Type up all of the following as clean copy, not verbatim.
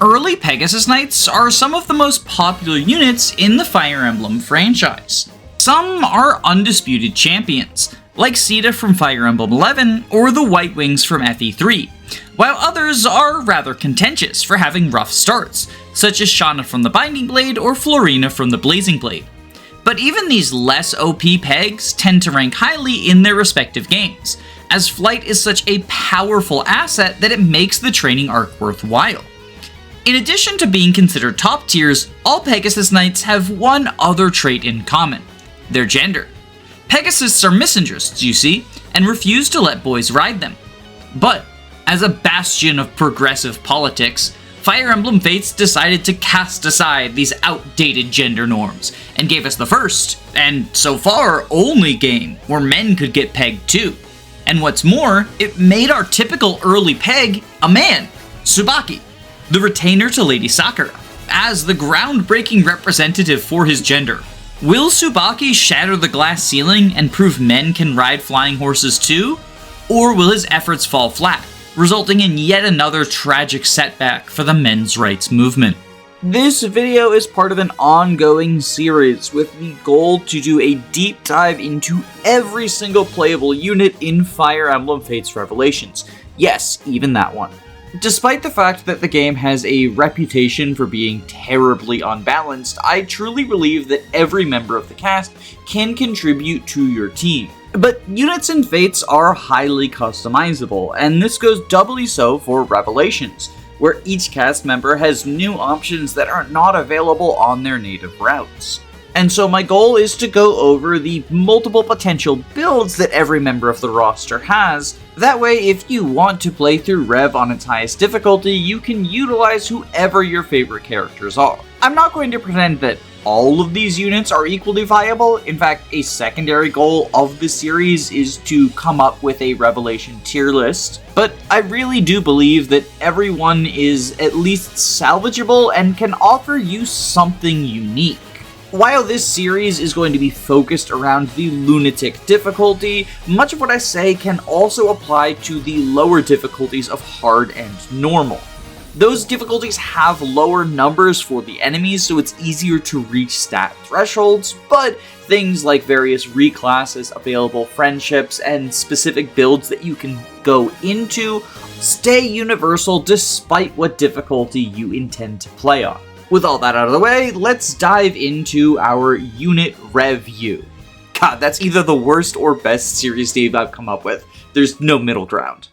Early Pegasus Knights are some of the most popular units in the Fire Emblem franchise. Some are undisputed champions, like Sita from Fire Emblem 11 or the White Wings from FE3, while others are rather contentious for having rough starts, such as Hana from the Binding Blade or Florina from the Blazing Blade. But even these less OP pegs tend to rank highly in their respective games, as flight is such a powerful asset that it makes the training arc worthwhile. In addition to being considered top tiers, all Pegasus Knights have one other trait in common: their gender. Pegasuses are misandrists, you see, and refuse to let boys ride them. But, as a bastion of progressive politics, Fire Emblem Fates decided to cast aside these outdated gender norms, and gave us the first, and so far only game, where men could get pegged too. And what's more, it made our typical early peg a man, Subaki, the retainer to Lady Sakura, as the groundbreaking representative for his gender. Will Subaki shatter the glass ceiling and prove men can ride flying horses too? Or will his efforts fall flat, resulting in yet another tragic setback for the men's rights movement? This video is part of an ongoing series with the goal to do a deep dive into every single playable unit in Fire Emblem Fates Revelations. Yes, even that one. Despite the fact that the game has a reputation for being terribly unbalanced, I truly believe that every member of the cast can contribute to your team. But units in Fates are highly customizable, and this goes doubly so for Revelations, where each cast member has new options that are not available on their native routes. And so my goal is to go over the multiple potential builds that every member of the roster has. That way, if you want to play through Rev on its highest difficulty, you can utilize whoever your favorite characters are. I'm not going to pretend that all of these units are equally viable. In fact, a secondary goal of the series is to come up with a Revelation tier list. But I really do believe that everyone is at least salvageable and can offer you something unique. While this series is going to be focused around the lunatic difficulty, much of what I say can also apply to the lower difficulties of hard and normal. Those difficulties have lower numbers for the enemies, so it's easier to reach stat thresholds, but things like various reclasses, available friendships, and specific builds that you can go into stay universal despite what difficulty you intend to play on. With all that out of the way, let's dive into our unit review. God, that's either the worst or best series name I've come up with. There's no middle ground.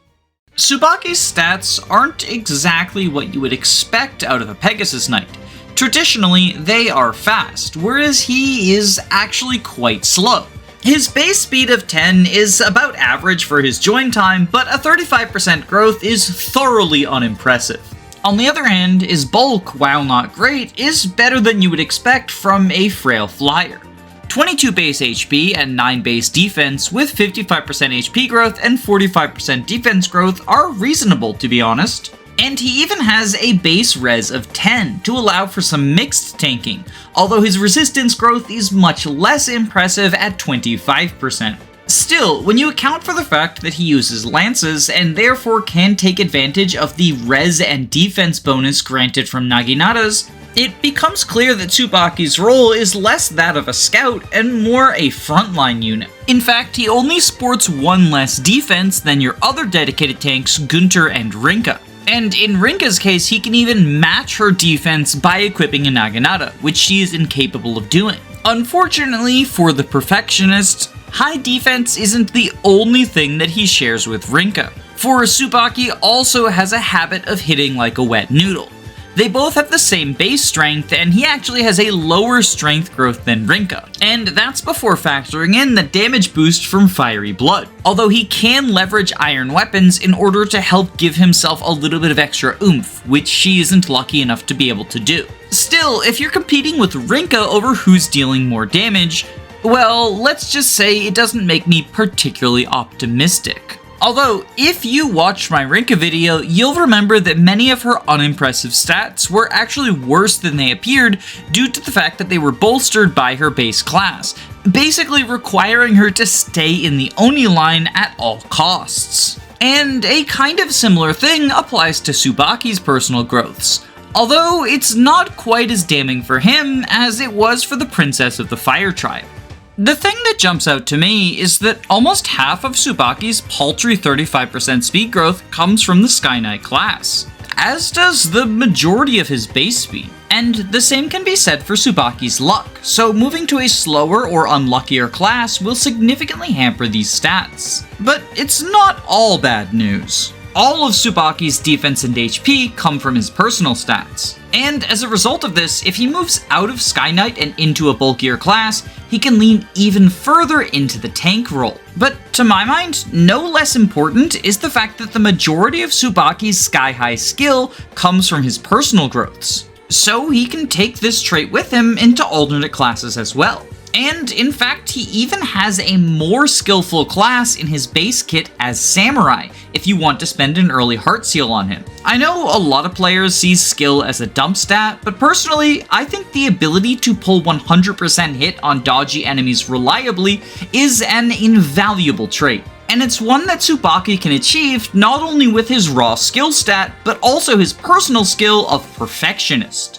Subaki's stats aren't exactly what you would expect out of a Pegasus Knight. Traditionally, they are fast, whereas he is actually quite slow. His base speed of 10 is about average for his join time, but a 35% growth is thoroughly unimpressive. On the other hand, his bulk, while not great, is better than you would expect from a frail flyer. 22 base HP and 9 base defense with 55% HP growth and 45% defense growth are reasonable, to be honest. And he even has a base res of 10 to allow for some mixed tanking, although his resistance growth is much less impressive at 25%. Still, when you account for the fact that he uses lances and therefore can take advantage of the res and defense bonus granted from Naginatas, it becomes clear that Subaki's role is less that of a scout and more a frontline unit. In fact, he only sports one less defense than your other dedicated tanks, Gunter and Rinkah. And in Rinkah's case, he can even match her defense by equipping a Naginata, which she is incapable of doing. Unfortunately for the Perfectionist, high defense isn't the only thing that he shares with Rinkah, for Subaki also has a habit of hitting like a wet noodle. They both have the same base strength, and he actually has a lower strength growth than Rinkah, and that's before factoring in the damage boost from Fiery Blood, although he can leverage iron weapons in order to help give himself a little bit of extra oomph, which she isn't lucky enough to be able to do. Still, if you're competing with Rinkah over who's dealing more damage, well, let's just say it doesn't make me particularly optimistic. Although, if you watch my Rinkah video, you'll remember that many of her unimpressive stats were actually worse than they appeared due to the fact that they were bolstered by her base class, basically requiring her to stay in the Oni line at all costs. And a kind of similar thing applies to Subaki's personal growths. although it's not quite as damning for him as it was for the Princess of the Fire Tribe. The thing that jumps out to me is that almost half of Subaki's paltry 35% speed growth comes from the Sky Knight class, as does the majority of his base speed. And the same can be said for Subaki's luck, so moving to a slower or unluckier class will significantly hamper these stats. But it's not all bad news. All of Subaki's defense and HP come from his personal stats. And as a result of this, if he moves out of Sky Knight and into a bulkier class, he can lean even further into the tank role. But to my mind, no less important is the fact that the majority of Subaki's sky-high skill comes from his personal growths. So he can take this trait with him into alternate classes as well. And in fact, he even has a more skillful class in his base kit as Samurai, if you want to spend an early heart seal on him. I know a lot of players see skill as a dump stat, but personally, I think the ability to pull 100% hit on dodgy enemies reliably is an invaluable trait. And it's one that Subaki can achieve not only with his raw skill stat, but also his personal skill of Perfectionist.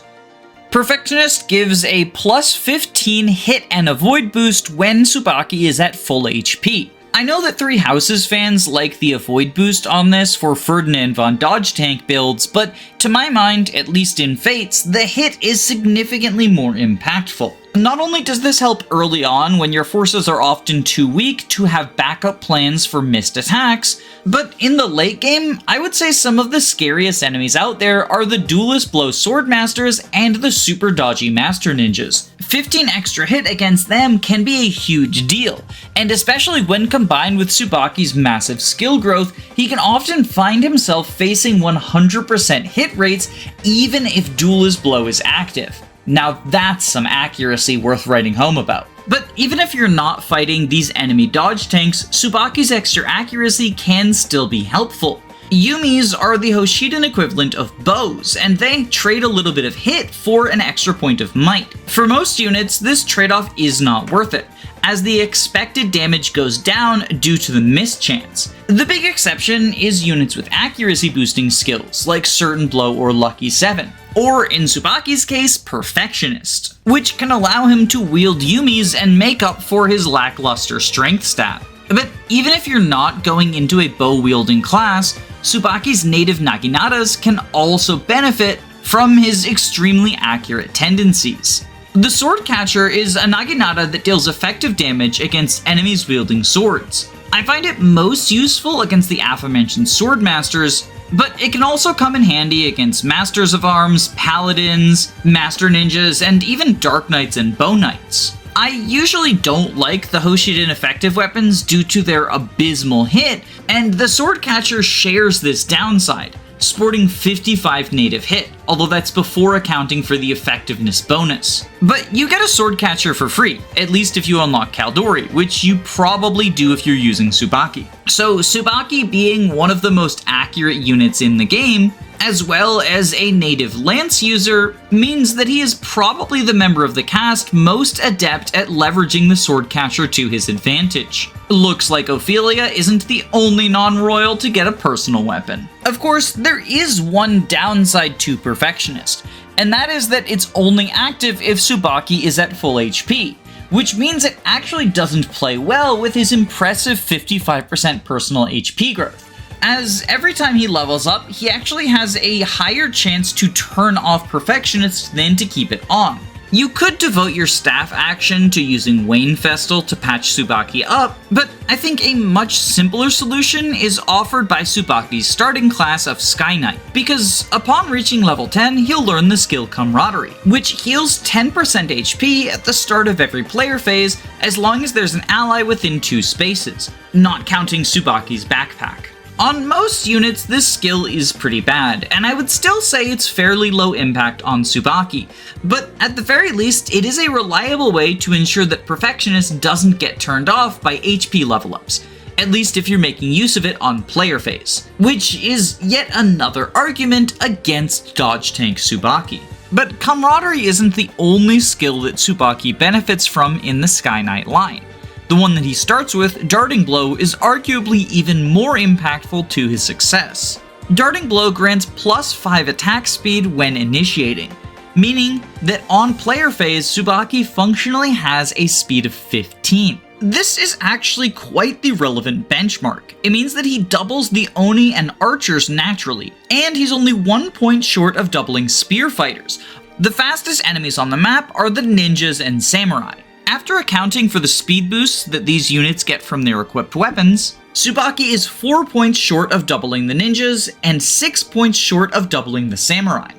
Perfectionist gives a plus 15 hit and avoid boost when Subaki is at full HP. I know that Three Houses fans like the avoid boost on this for Ferdinand von Dodge tank builds, but to my mind, at least in Fates, the hit is significantly more impactful. Not only does this help early on when your forces are often too weak to have backup plans for missed attacks, but in the late game, I would say some of the scariest enemies out there are the Duelist Blow Swordmasters and the super dodgy Master Ninjas. 15 extra hit against them can be a huge deal, and especially when combined with Subaki's massive skill growth, he can often find himself facing 100% hit rates even if Duelist Blow is active. Now that's some accuracy worth writing home about. But even if you're not fighting these enemy dodge tanks, Subaki's extra accuracy can still be helpful. Yumis are the Hoshidan equivalent of bows, and they trade a little bit of hit for an extra point of might. For most units, this trade-off is not worth it, as the expected damage goes down due to the miss chance. The big exception is units with accuracy boosting skills, like Certain Blow or Lucky 7. Or in Subaki's case, Perfectionist, which can allow him to wield Yumis and make up for his lackluster strength stat. But even if you're not going into a bow-wielding class, Subaki's native Naginatas can also benefit from his extremely accurate tendencies. The Sword Catcher is a Naginata that deals effective damage against enemies wielding swords. I find it most useful against the aforementioned Swordmasters, but it can also come in handy against Masters of Arms, Paladins, Master Ninjas, and even Dark Knights and Bow Knights. I usually don't like the Hoshidan effective weapons due to their abysmal hit, and the Sword Catcher shares this downside, sporting 55 native hit, although that's before accounting for the effectiveness bonus. But you get a Sword Catcher for free, at least if you unlock Caeldori, which you probably do if you're using Subaki. So Subaki being one of the most accurate units in the game, as well as a native lance user, means that he is probably the member of the cast most adept at leveraging the Sword Catcher to his advantage. Looks like Ophelia isn't the only non-royal to get a personal weapon. Of course, there is one downside to Perfectionist, and that is that it's only active if Subaki is at full HP, which means it actually doesn't play well with his impressive 55% personal HP growth, as every time he levels up, he actually has a higher chance to turn off Perfectionist than to keep it on. You could devote your staff action to using Wayne Festal to patch Subaki up, but I think a much simpler solution is offered by Subaki's starting class of Sky Knight, because upon reaching level 10, he'll learn the skill Camaraderie, which heals 10% HP at the start of every player phase as long as there's an ally within 2 spaces, not counting Subaki's backpack. On most units, this skill is pretty bad, and I would still say it's fairly low impact on Subaki, but at the very least, it is a reliable way to ensure that Perfectionist doesn't get turned off by HP level ups, at least if you're making use of it on player phase, which is yet another argument against Dodge Tank Subaki. But Camaraderie isn't the only skill that Subaki benefits from in the Sky Knight line. The one that he starts with, Darting Blow, is arguably even more impactful to his success. Darting Blow grants +5 attack speed when initiating, meaning that on player phase, Subaki functionally has a speed of 15. This is actually quite the relevant benchmark. It means that he doubles the Oni and archers naturally, and he's only 1 point short of doubling spear fighters. The fastest enemies on the map are the ninjas and samurai. After accounting for the speed boosts that these units get from their equipped weapons, Subaki is 4 points short of doubling the ninjas and 6 points short of doubling the samurai.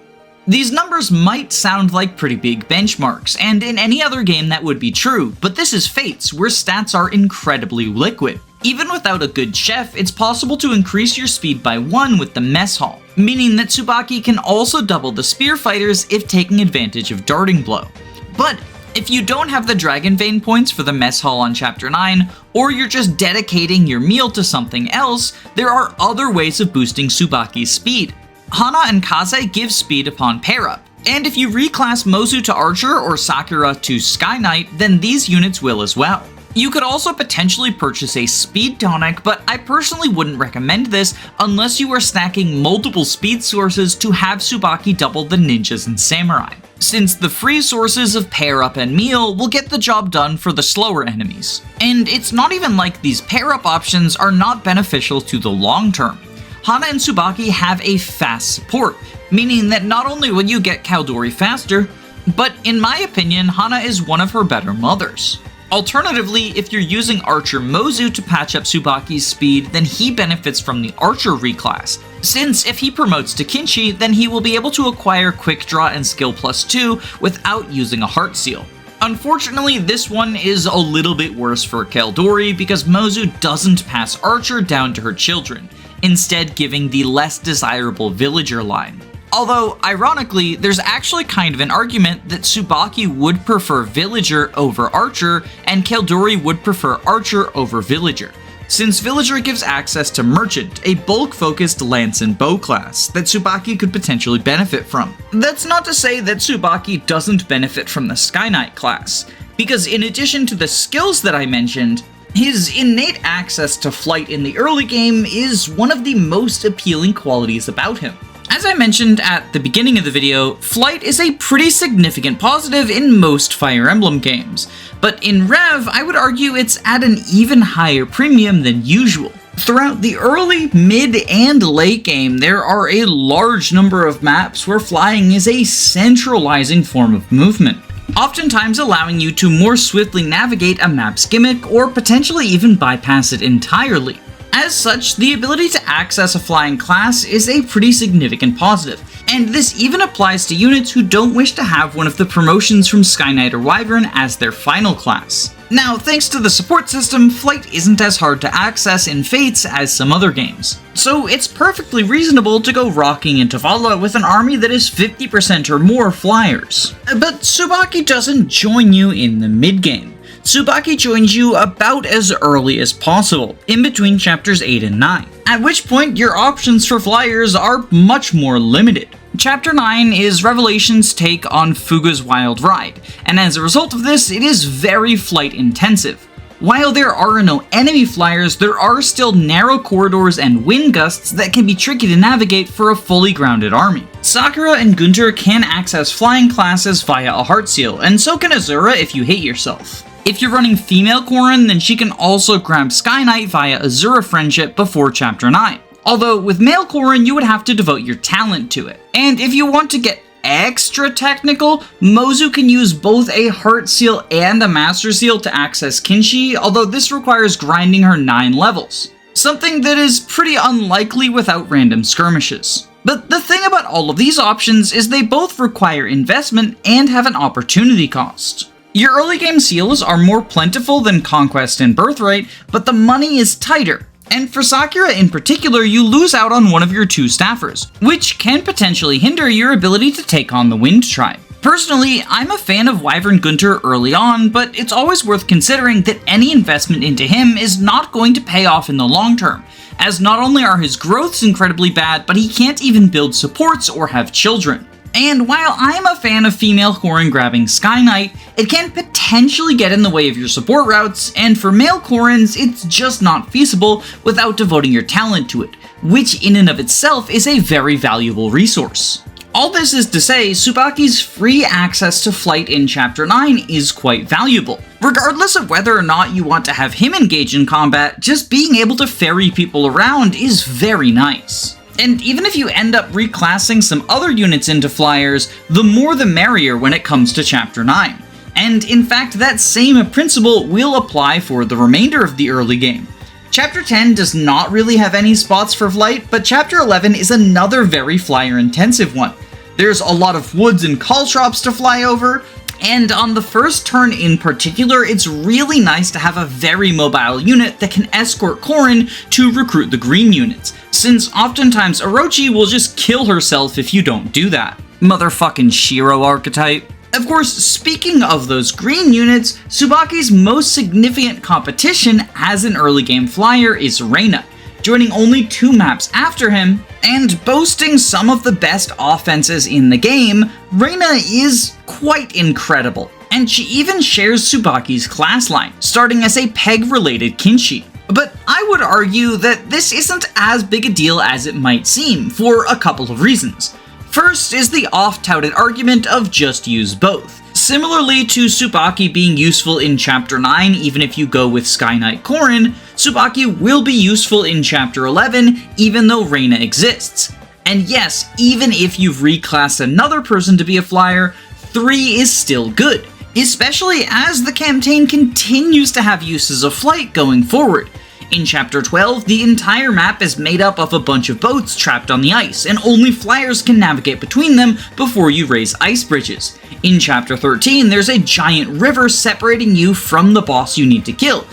These numbers might sound like pretty big benchmarks, and in any other game that would be true, but this is Fates, where stats are incredibly liquid. Even without a good chef, it's possible to increase your speed by 1 with the mess hall, meaning that Subaki can also double the spear fighters if taking advantage of Darting Blow. But if you don't have the Dragon Vein points for the mess hall on Chapter 9, or you're just dedicating your meal to something else, there are other ways of boosting Subaki's speed. Hana and Kaze give speed upon pair-up, and if you reclass Mozu to Archer or Sakura to Sky Knight, then these units will as well. You could also potentially purchase a speed tonic, but I personally wouldn't recommend this unless you are stacking multiple speed sources to have Subaki double the ninjas and samurai, since the free sources of pair-up and meal will get the job done for the slower enemies. And it's not even like these pair-up options are not beneficial to the long term. Hana and Subaki have a fast support, meaning that not only will you get Caeldori faster, but in my opinion, Hana is one of her better mothers. Alternatively, if you're using Archer Mozu to patch up Subaki's speed, then he benefits from the Archer reclass, since if he promotes to Kinshi, then he will be able to acquire Quick Draw and Skill +2 without using a Heart Seal. Unfortunately, this one is a little bit worse for Caeldori because Mozu doesn't pass Archer down to her children, instead giving the less desirable villager line. Although, ironically, there's actually kind of an argument that Subaki would prefer Villager over Archer, and Caeldori would prefer Archer over Villager, since Villager gives access to Merchant, a bulk-focused lance and bow class that Subaki could potentially benefit from. That's not to say that Subaki doesn't benefit from the Sky Knight class, because in addition to the skills that I mentioned, his innate access to flight in the early game is one of the most appealing qualities about him. As I mentioned at the beginning of the video, flight is a pretty significant positive in most Fire Emblem games, but in Rev, I would argue it's at an even higher premium than usual. Throughout the early, mid, and late game, there are a large number of maps where flying is a centralizing form of movement, oftentimes allowing you to more swiftly navigate a map's gimmick or potentially even bypass it entirely. As such, the ability to access a flying class is a pretty significant positive, and this even applies to units who don't wish to have one of the promotions from Sky Knight or Wyvern as their final class. Now, thanks to the support system, flight isn't as hard to access in Fates as some other games, so it's perfectly reasonable to go rocking into Vala with an army that is 50% or more flyers. But Subaki doesn't join you in the mid-game. Subaki joins you about as early as possible, in between chapters 8 and 9, at which point your options for flyers are much more limited. Chapter 9 is Revelation's take on Fuga's Wild Ride, and as a result of this, it is very flight intensive. While there are no enemy flyers, there are still narrow corridors and wind gusts that can be tricky to navigate for a fully grounded army. Sakura and Gunter can access flying classes via a Heart Seal, and so can Azura if you hate yourself. If you're running female Corrin, then she can also grab Sky Knight via Azura Friendship before Chapter 9. Although with male Corrin, you would have to devote your talent to it. And if you want to get extra technical, Mozu can use both a Heart Seal and a Master Seal to access Kinshi, although this requires grinding her 9 levels. Something that is pretty unlikely without random skirmishes. But the thing about all of these options is they both require investment and have an opportunity cost. Your early game seals are more plentiful than Conquest and Birthright, but the money is tighter. And for Sakura in particular, you lose out on one of your 2 staffers, which can potentially hinder your ability to take on the Wind Tribe. Personally, I'm a fan of Wyvern Gunter early on, but it's always worth considering that any investment into him is not going to pay off in the long term, as not only are his growths incredibly bad, but he can't even build supports or have children. And while I'm a fan of female Corrin grabbing Sky Knight, it can potentially get in the way of your support routes, and for male Corrins, it's just not feasible without devoting your talent to it, which in and of itself is a very valuable resource. All this is to say, Subaki's free access to flight in Chapter 9 is quite valuable. Regardless of whether or not you want to have him engage in combat, just being able to ferry people around is very nice. And even if you end up reclassing some other units into flyers, the more the merrier when it comes to Chapter 9. And in fact, that same principle will apply for the remainder of the early game. Chapter 10 does not really have any spots for flight, but Chapter 11 is another very flyer-intensive one. There's a lot of woods and caltrops to fly over, and on the first turn in particular, it's really nice to have a very mobile unit that can escort Corrin to recruit the green units, since oftentimes Orochi will just kill herself if you don't do that. Motherfucking Shiro archetype. Of course, speaking of those green units, Subaki's most significant competition as an early game flyer is Reina, joining only 2 maps after him, and boasting some of the best offenses in the game. Reina is quite incredible, and she even shares Subaki's class line, starting as a Peg-related Kinshi. But I would argue that this isn't as big a deal as it might seem, for a couple of reasons. First is the oft-touted argument of just use both. Similarly to Subaki being useful in Chapter 9 even if you go with Sky Knight Corrin, Subaki will be useful in Chapter 11 even though Reina exists. And yes, even if you've reclassed another person to be a flyer, 3 is still good, especially as the campaign continues to have uses of flight going forward. In Chapter 12, the entire map is made up of a bunch of boats trapped on the ice, and only flyers can navigate between them before you raise ice bridges. In Chapter 13, there's a giant river separating you from the boss you need to kill,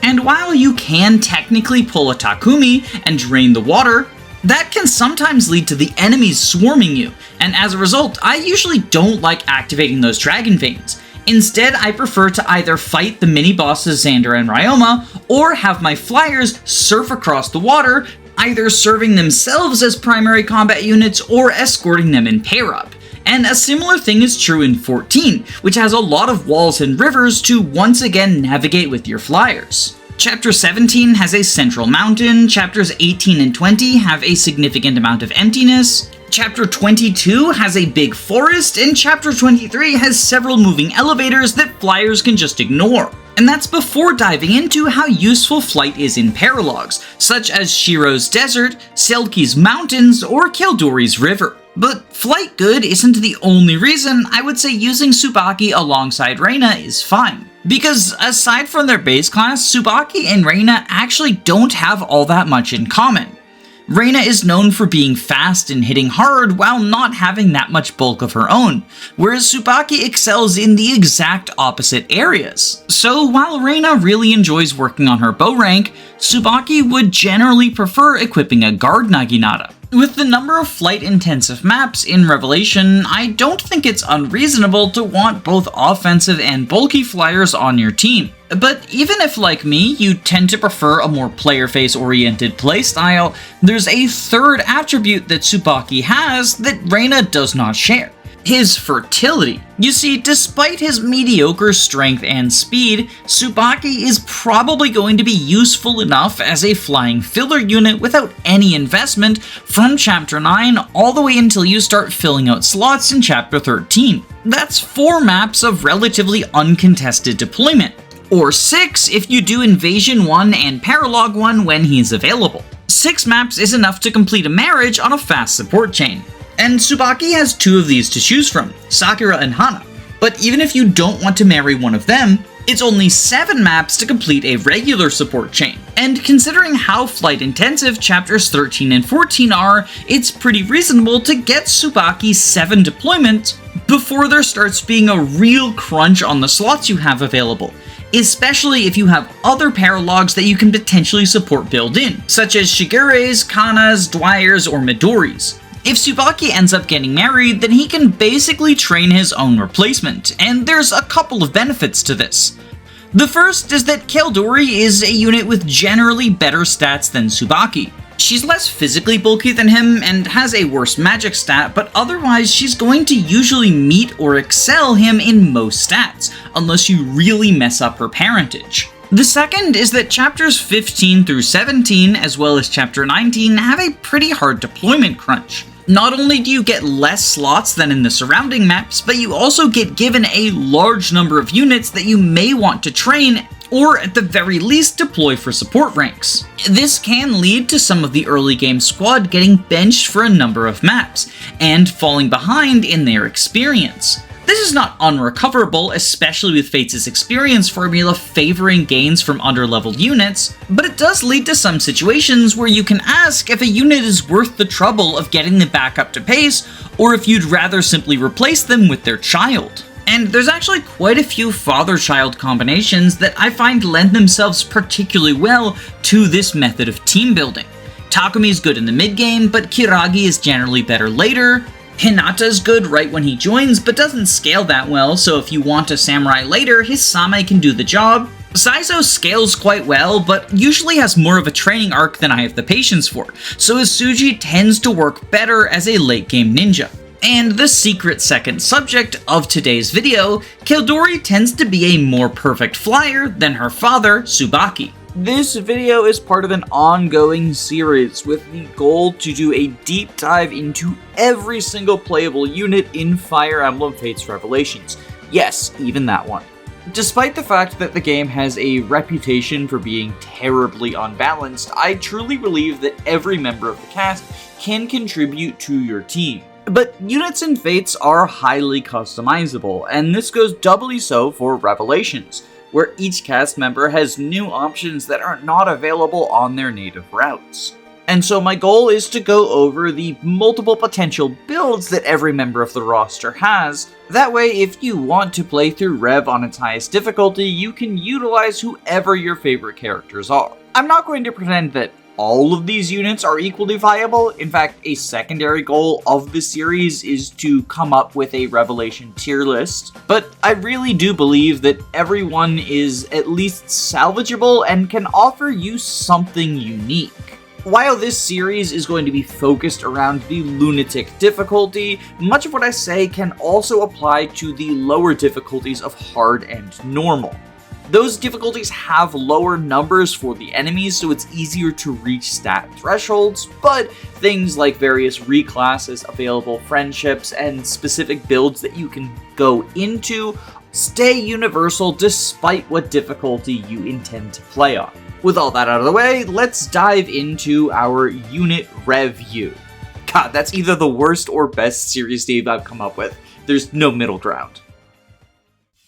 and while you can technically pull a Takumi and drain the water, that can sometimes lead to the enemies swarming you, and as a result, I usually don't like activating those dragon veins. Instead, I prefer to either fight the mini-bosses Xander and Ryoma, or have my flyers surf across the water, either serving themselves as primary combat units or escorting them in pair-up. And a similar thing is true in 14, which has a lot of walls and rivers to once again navigate with your flyers. Chapter 17 has a central mountain, Chapters 18 and 20 have a significant amount of emptiness, Chapter 22 has a big forest, and Chapter 23 has several moving elevators that flyers can just ignore. And that's before diving into how useful flight is in paralogs, such as Shiro's Desert, Selki's Mountains, or Caeldori's River. But flight good isn't the only reason I would say using Subaki alongside Reina is fine. Because aside from their base class, Subaki and Reina actually don't have all that much in common. Reina is known for being fast and hitting hard while not having that much bulk of her own, whereas Subaki excels in the exact opposite areas. So while Reina really enjoys working on her bow rank, Subaki would generally prefer equipping a guard Naginata. With the number of flight-intensive maps in Revelation, I don't think it's unreasonable to want both offensive and bulky flyers on your team. But even if, like me, you tend to prefer a more player-face-oriented playstyle, there's a third attribute that Subaki has that Reina does not share. His fertility. You see, despite his mediocre strength and speed, Subaki is probably going to be useful enough as a flying filler unit without any investment from Chapter 9 all the way until you start filling out slots in Chapter 13. That's 4 maps of relatively uncontested deployment, or 6 if you do Invasion 1 and Paralog 1 when he's available. 6 maps is enough to complete a marriage on a fast support chain. And Subaki has 2 of these to choose from, Sakura and Hana. But even if you don't want to marry one of them, it's only 7 maps to complete a regular support chain. And considering how flight intensive Chapters 13 and 14 are, it's pretty reasonable to get Subaki 7 deployments before there starts being a real crunch on the slots you have available, especially if you have other paralogs that you can potentially support built in, such as Shigure's, Kana's, Dwyer's, or Midori's. If Subaki ends up getting married, then he can basically train his own replacement, and there's a couple of benefits to this. The first is that Caeldori is a unit with generally better stats than Subaki. She's less physically bulky than him and has a worse magic stat, but otherwise she's going to usually meet or excel him in most stats, unless you really mess up her parentage. The second is that chapters 15 through 17, as well as chapter 19, have a pretty hard deployment crunch. Not only do you get less slots than in the surrounding maps, but you also get given a large number of units that you may want to train, or at the very least deploy for support ranks. This can lead to some of the early game squad getting benched for a number of maps, and falling behind in their experience. This is not unrecoverable, especially with Fates' experience formula favoring gains from underleveled units, but it does lead to some situations where you can ask if a unit is worth the trouble of getting them back up to pace, or if you'd rather simply replace them with their child. And there's actually quite a few father-child combinations that I find lend themselves particularly well to this method of team building. Takumi is good in the mid-game, but Kiragi is generally better later. Hinata's good right when he joins, but doesn't scale that well, so if you want a samurai later, his Same can do the job. Saizo scales quite well, but usually has more of a training arc than I have the patience for, so his Suji tends to work better as a late-game ninja. And the secret second subject of today's video, Caeldori tends to be a more perfect flyer than her father, Subaki. This video is part of an ongoing series with the goal to do a deep dive into every single playable unit in Fire Emblem Fates Revelations. Yes, even that one. Despite the fact that the game has a reputation for being terribly unbalanced, I truly believe that every member of the cast can contribute to your team. But units in Fates are highly customizable, and this goes doubly so for Revelations, where each cast member has new options that are not available on their native routes. And so my goal is to go over the multiple potential builds that every member of the roster has. That way, if you want to play through Rev on its highest difficulty, you can utilize whoever your favorite characters are. I'm not going to pretend that all of these units are equally viable. In fact, a secondary goal of the series is to come up with a Revelation tier list, but I really do believe that everyone is at least salvageable and can offer you something unique. While this series is going to be focused around the lunatic difficulty, much of what I say can also apply to the lower difficulties of hard and normal. Those difficulties have lower numbers for the enemies, so it's easier to reach stat thresholds, but things like various reclasses, available friendships, and specific builds that you can go into stay universal despite what difficulty you intend to play on. With all that out of the way, let's dive into our unit review. God, that's either the worst or best series name I've come up with. There's no middle ground.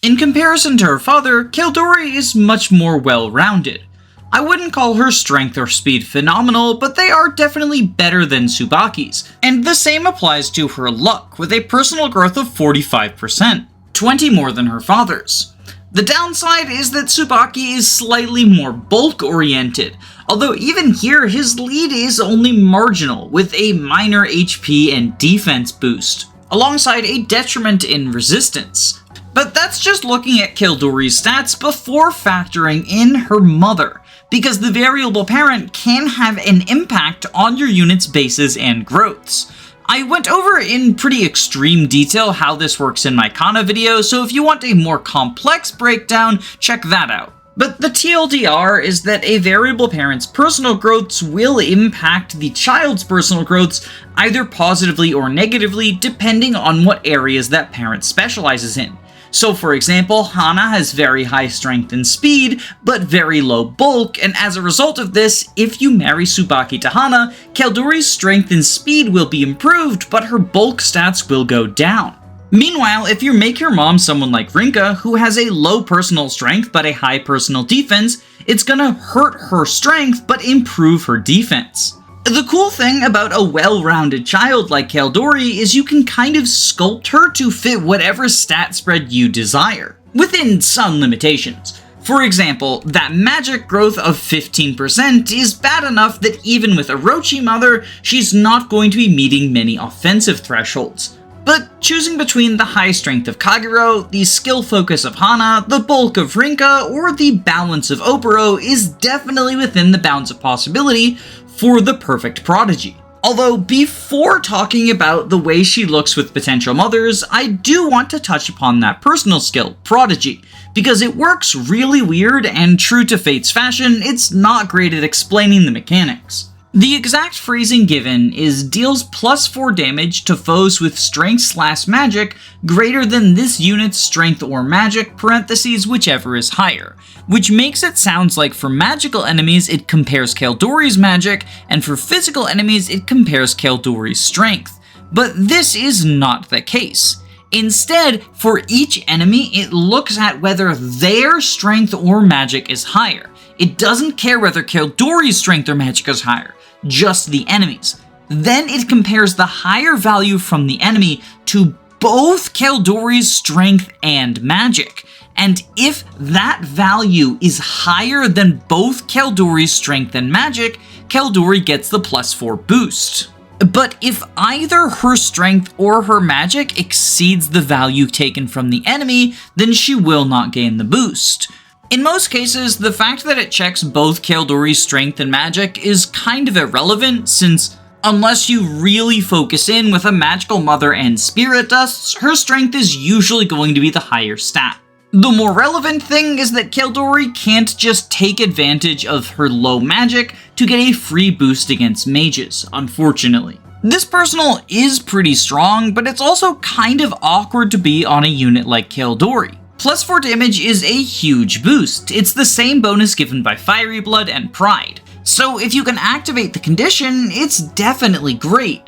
In comparison to her father, Caeldori is much more well-rounded. I wouldn't call her strength or speed phenomenal, but they are definitely better than Subaki's, and the same applies to her luck, with a personal growth of 45%, 20 more than her father's. The downside is that Subaki is slightly more bulk-oriented, although even here his lead is only marginal, with a minor HP and defense boost, alongside a detriment in resistance. But that's just looking at Caeldori's stats before factoring in her mother, because the variable parent can have an impact on your unit's bases and growths. I went over in pretty extreme detail how this works in my Kana video, so if you want a more complex breakdown, check that out. But the TLDR is that a variable parent's personal growths will impact the child's personal growths either positively or negatively depending on what areas that parent specializes in. So for example, Hana has very high strength and speed, but very low bulk, and as a result of this, if you marry Subaki to Hana, Caeldori's strength and speed will be improved, but her bulk stats will go down. Meanwhile, if you make your mom someone like Rinkah, who has a low personal strength but a high personal defense, it's gonna hurt her strength but improve her defense. The cool thing about a well-rounded child like Caeldori is you can kind of sculpt her to fit whatever stat spread you desire, within some limitations. For example, that magic growth of 15% is bad enough that even with Orochi Mother, she's not going to be meeting many offensive thresholds. But choosing between the high strength of Kagero, the skill focus of Hana, the bulk of Rinkah, or the balance of Oboro is definitely within the bounds of possibility for the perfect Prodigy. Although, before talking about the way she looks with potential mothers, I do want to touch upon that personal skill, Prodigy, because it works really weird, and true to Fate's fashion, it's not great at explaining the mechanics. The exact phrasing given is deals +4 damage to foes with strength/magic greater than this unit's strength or magic, parentheses whichever is higher, which makes it sound like for magical enemies it compares Caeldori's magic, and for physical enemies it compares Caeldori's strength. But this is not the case. Instead, for each enemy it looks at whether their strength or magic is higher. It doesn't care whether Caeldori's strength or magic is higher, just the enemy's. Then it compares the higher value from the enemy to both Caeldori's strength and magic. And if that value is higher than both Caeldori's strength and magic, Caeldori gets the +4 boost. But if either her strength or her magic exceeds the value taken from the enemy, then she will not gain the boost. In most cases, the fact that it checks both Caeldori's strength and magic is kind of irrelevant, since unless you really focus in with a magical mother and spirit dusts, her strength is usually going to be the higher stat. The more relevant thing is that Caeldori can't just take advantage of her low magic to get a free boost against mages, unfortunately. This personal is pretty strong, but it's also kind of awkward to be on a unit like Caeldori. +4 damage is a huge boost. It's the same bonus given by Fiery Blood and Pride. So if you can activate the condition, it's definitely great.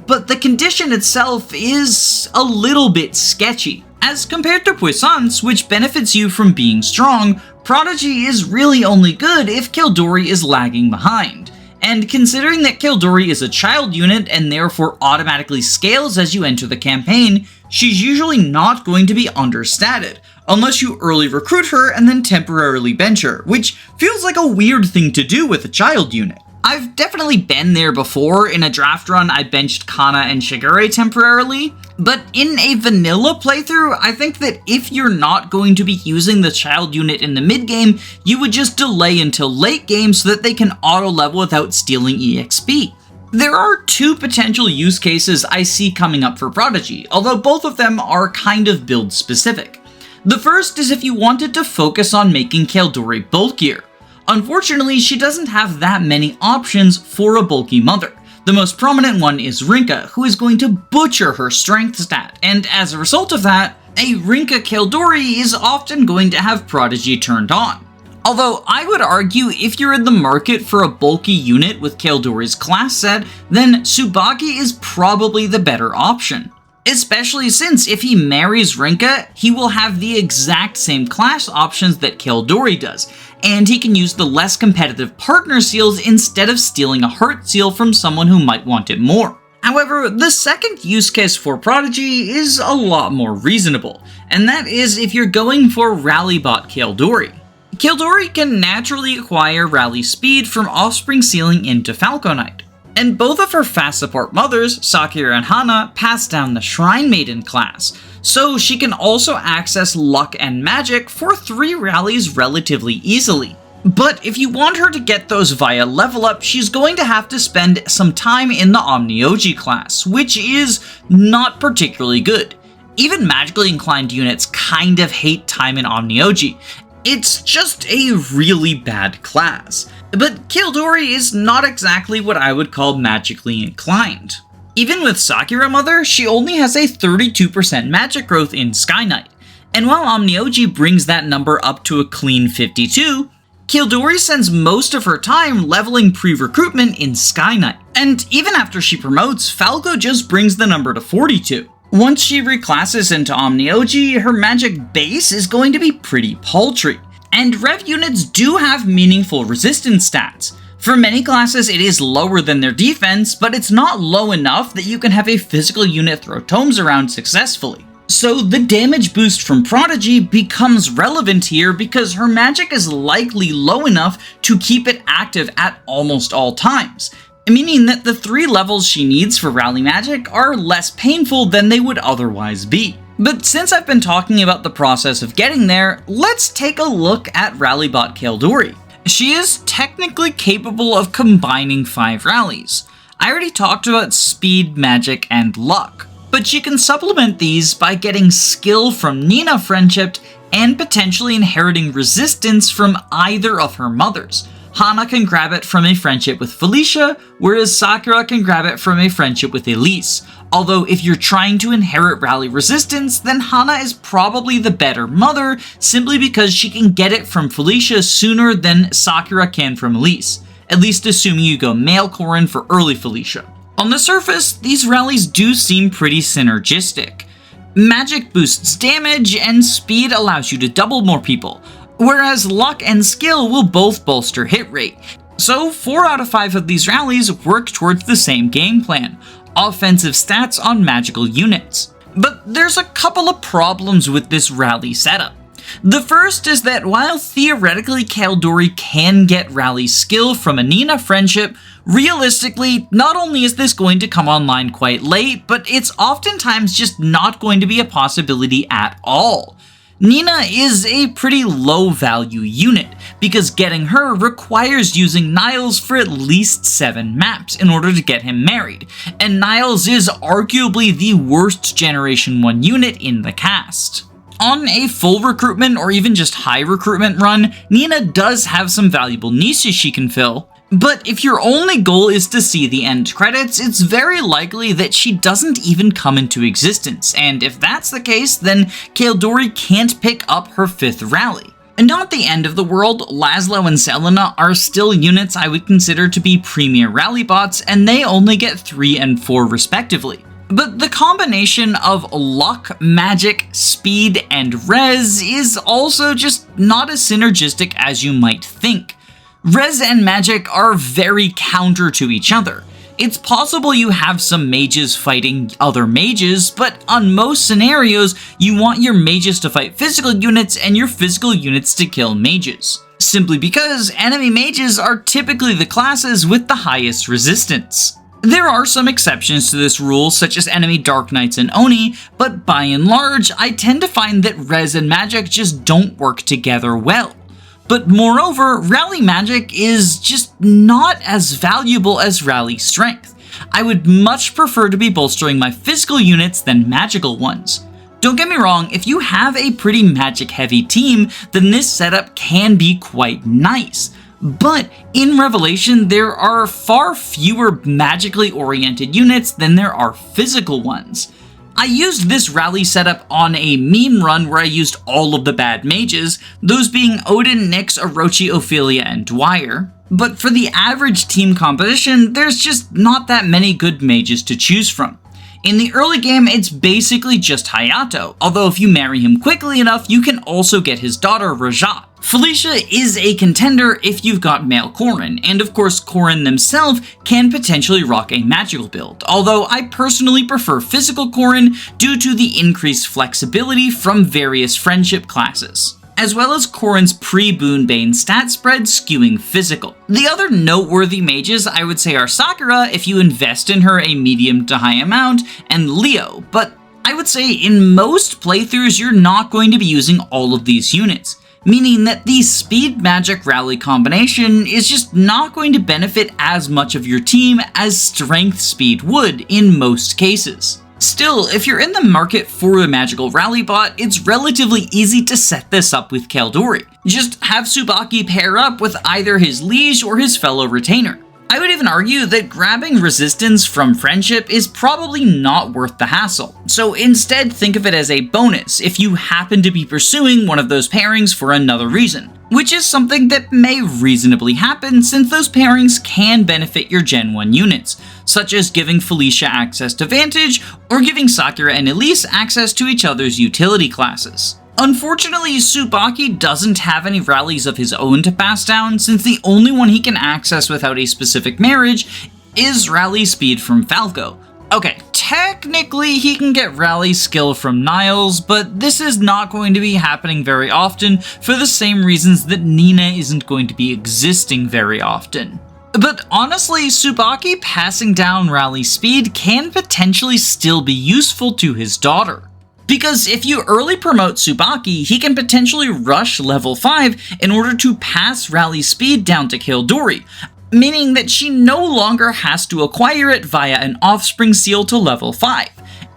But the condition itself is a little bit sketchy. As compared to Puissance, which benefits you from being strong, Prodigy is really only good if Caeldori is lagging behind. And considering that Caeldori is a child unit and therefore automatically scales as you enter the campaign, she's usually not going to be understated, unless you early recruit her and then temporarily bench her, which feels like a weird thing to do with a child unit. I've definitely been there before. In a draft run, I benched Hana and Kagero temporarily, but in a vanilla playthrough, I think that if you're not going to be using the child unit in the mid-game, you would just delay until late game so that they can auto-level without stealing EXP. There are two potential use cases I see coming up for Prodigy, although both of them are kind of build-specific. The first is if you wanted to focus on making Caeldori bulkier. Unfortunately, she doesn't have that many options for a bulky mother. The most prominent one is Rinkah, who is going to butcher her strength stat, and as a result of that, a Rinkah Caeldori is often going to have Prodigy turned on. Although I would argue if you're in the market for a bulky unit with Caeldori's class set, then Subaki is probably the better option. Especially since if he marries Rinkah, he will have the exact same class options that Caeldori does, and he can use the less competitive partner seals instead of stealing a heart seal from someone who might want it more. However, the second use case for Prodigy is a lot more reasonable, and that is if you're going for Rallybot Caeldori. Caeldori can naturally acquire rally speed from offspring sealing into Falconite, and both of her fast support mothers, Sakura and Hana, pass down the Shrine Maiden class, so she can also access luck and magic for 3 rallies relatively easily. But if you want her to get those via level up, she's going to have to spend some time in the Omnioji class, which is not particularly good. Even magically inclined units kind of hate time in Omnioji. It's just a really bad class. But Caeldori is not exactly what I would call magically inclined. Even with Sakura Mother, she only has a 32% magic growth in Sky Knight, and while Omnioji brings that number up to a clean 52, Caeldori spends most of her time leveling pre-recruitment in Sky Knight, and even after she promotes, Falco just brings the number to 42. Once she reclasses into Omnioji, her magic base is going to be pretty paltry. And Rev units do have meaningful resistance stats. For many classes it is lower than their defense, but it's not low enough that you can have a physical unit throw tomes around successfully. So the damage boost from Prodigy becomes relevant here because her magic is likely low enough to keep it active at almost all times, meaning that the 3 levels she needs for rally magic are less painful than they would otherwise be. But since I've been talking about the process of getting there, let's take a look at Rallybot Caeldori. She is technically capable of combining 5 rallies. I already talked about speed, magic, and luck, but she can supplement these by getting skill from Nina Friendship and potentially inheriting resistance from either of her mothers. Hana can grab it from a friendship with Felicia, whereas Sakura can grab it from a friendship with Elise. Although if you're trying to inherit rally resistance, then Hana is probably the better mother, simply because she can get it from Felicia sooner than Sakura can from Elise, at least assuming you go male Corrin for early Felicia. On the surface, these rallies do seem pretty synergistic. Magic boosts damage, and speed allows you to double more people, whereas luck and skill will both bolster hit rate. So 4 out of 5 of these rallies work towards the same game plan: offensive stats on magical units. But there's a couple of problems with this rally setup. The first is that while theoretically Caeldori can get rally skill from a Nina friendship, realistically, not only is this going to come online quite late, but it's oftentimes just not going to be a possibility at all. Nina is a pretty low value unit, because getting her requires using Niles for at least 7 maps in order to get him married, and Niles is arguably the worst Generation 1 unit in the cast. On a full recruitment or even just high recruitment run, Nina does have some valuable niches she can fill, but if your only goal is to see the end credits, it's very likely that she doesn't even come into existence, and if that's the case, then Caeldori can't pick up her 5th rally. And not the end of the world, Laszlo and Selena are still units I would consider to be premier Rallybots, and they only get 3 and 4 respectively. But the combination of luck, magic, speed, and res is also just not as synergistic as you might think. Res and magic are very counter to each other. It's possible you have some mages fighting other mages, but on most scenarios, you want your mages to fight physical units and your physical units to kill mages. Simply because enemy mages are typically the classes with the highest resistance. There are some exceptions to this rule, such as enemy Dark Knights and Oni, but by and large, I tend to find that res and magic just don't work together well. But moreover, rally magic is just not as valuable as rally strength. I would much prefer to be bolstering my physical units than magical ones. Don't get me wrong, if you have a pretty magic heavy team, then this setup can be quite nice. But in Revelation, there are far fewer magically oriented units than there are physical ones. I used this rally setup on a meme run where I used all of the bad mages, those being Odin, Nyx, Orochi, Ophelia, and Dwyer. But for the average team composition, there's just not that many good mages to choose from. In the early game, it's basically just Hayato, although if you marry him quickly enough, you can also get his daughter Rajat. Felicia is a contender if you've got male Corrin, and of course Corrin themselves can potentially rock a magical build, although I personally prefer physical Corrin due to the increased flexibility from various friendship classes, as well as Corrin's pre-Boonbane stat spread skewing physical. The other noteworthy mages I would say are Sakura if you invest in her a medium to high amount, and Leo, but I would say in most playthroughs you're not going to be using all of these units, meaning that the speed magic rally combination is just not going to benefit as much of your team as strength speed would in most cases. Still, if you're in the market for a magical rally bot, it's relatively easy to set this up with Caeldori. Just have Subaki pair up with either his liege or his fellow retainer. I would even argue that grabbing resistance from friendship is probably not worth the hassle, so instead think of it as a bonus if you happen to be pursuing one of those pairings for another reason, which is something that may reasonably happen since those pairings can benefit your Gen 1 units, such as giving Felicia access to Vantage or giving Sakura and Elise access to each other's utility classes. Unfortunately, Subaki doesn't have any rallies of his own to pass down, since the only one he can access without a specific marriage is rally speed from Falco. Okay, technically he can get rally skill from Niles, but this is not going to be happening very often for the same reasons that Nina isn't going to be existing very often. But honestly, Subaki passing down rally speed can potentially still be useful to his daughter. Because if you early promote Subaki, he can potentially rush level 5 in order to pass Rally's speed down to Caeldori, meaning that she no longer has to acquire it via an offspring seal to level 5.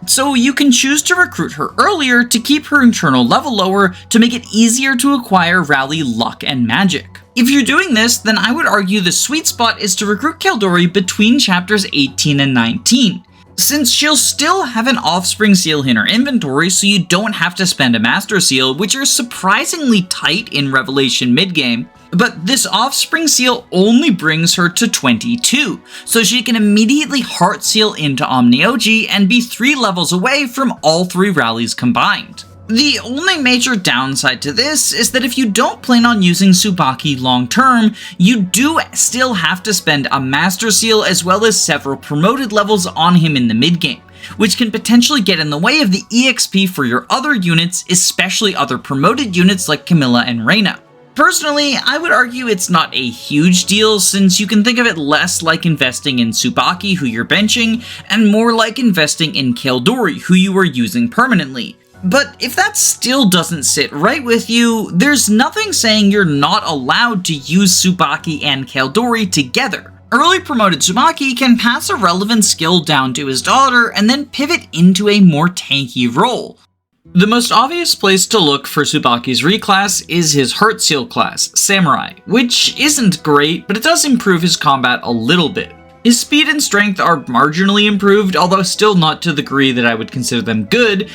So you can choose to recruit her earlier to keep her internal level lower to make it easier to acquire Rally luck and magic. If you're doing this, then I would argue the sweet spot is to recruit Caeldori between chapters 18 and 19. Since she'll still have an offspring seal in her inventory, so you don't have to spend a master seal, which are surprisingly tight in Revelation midgame, but this offspring seal only brings her to 22, so she can immediately heart seal into Omnioji and be 3 levels away from all 3 rallies combined. The only major downside to this is that if you don't plan on using Subaki long term, you do still have to spend a Master Seal as well as several promoted levels on him in the mid-game, which can potentially get in the way of the EXP for your other units, especially other promoted units like Camilla and Reina. Personally, I would argue it's not a huge deal since you can think of it less like investing in Subaki, who you're benching, and more like investing in Caeldori, who you are using permanently. But if that still doesn't sit right with you, there's nothing saying you're not allowed to use Subaki and Caeldori together. Early promoted Subaki can pass a relevant skill down to his daughter and then pivot into a more tanky role. The most obvious place to look for Subaki's reclass is his Heart Seal class, Samurai, which isn't great, but it does improve his combat a little bit. His speed and strength are marginally improved, although still not to the degree that I would consider them good,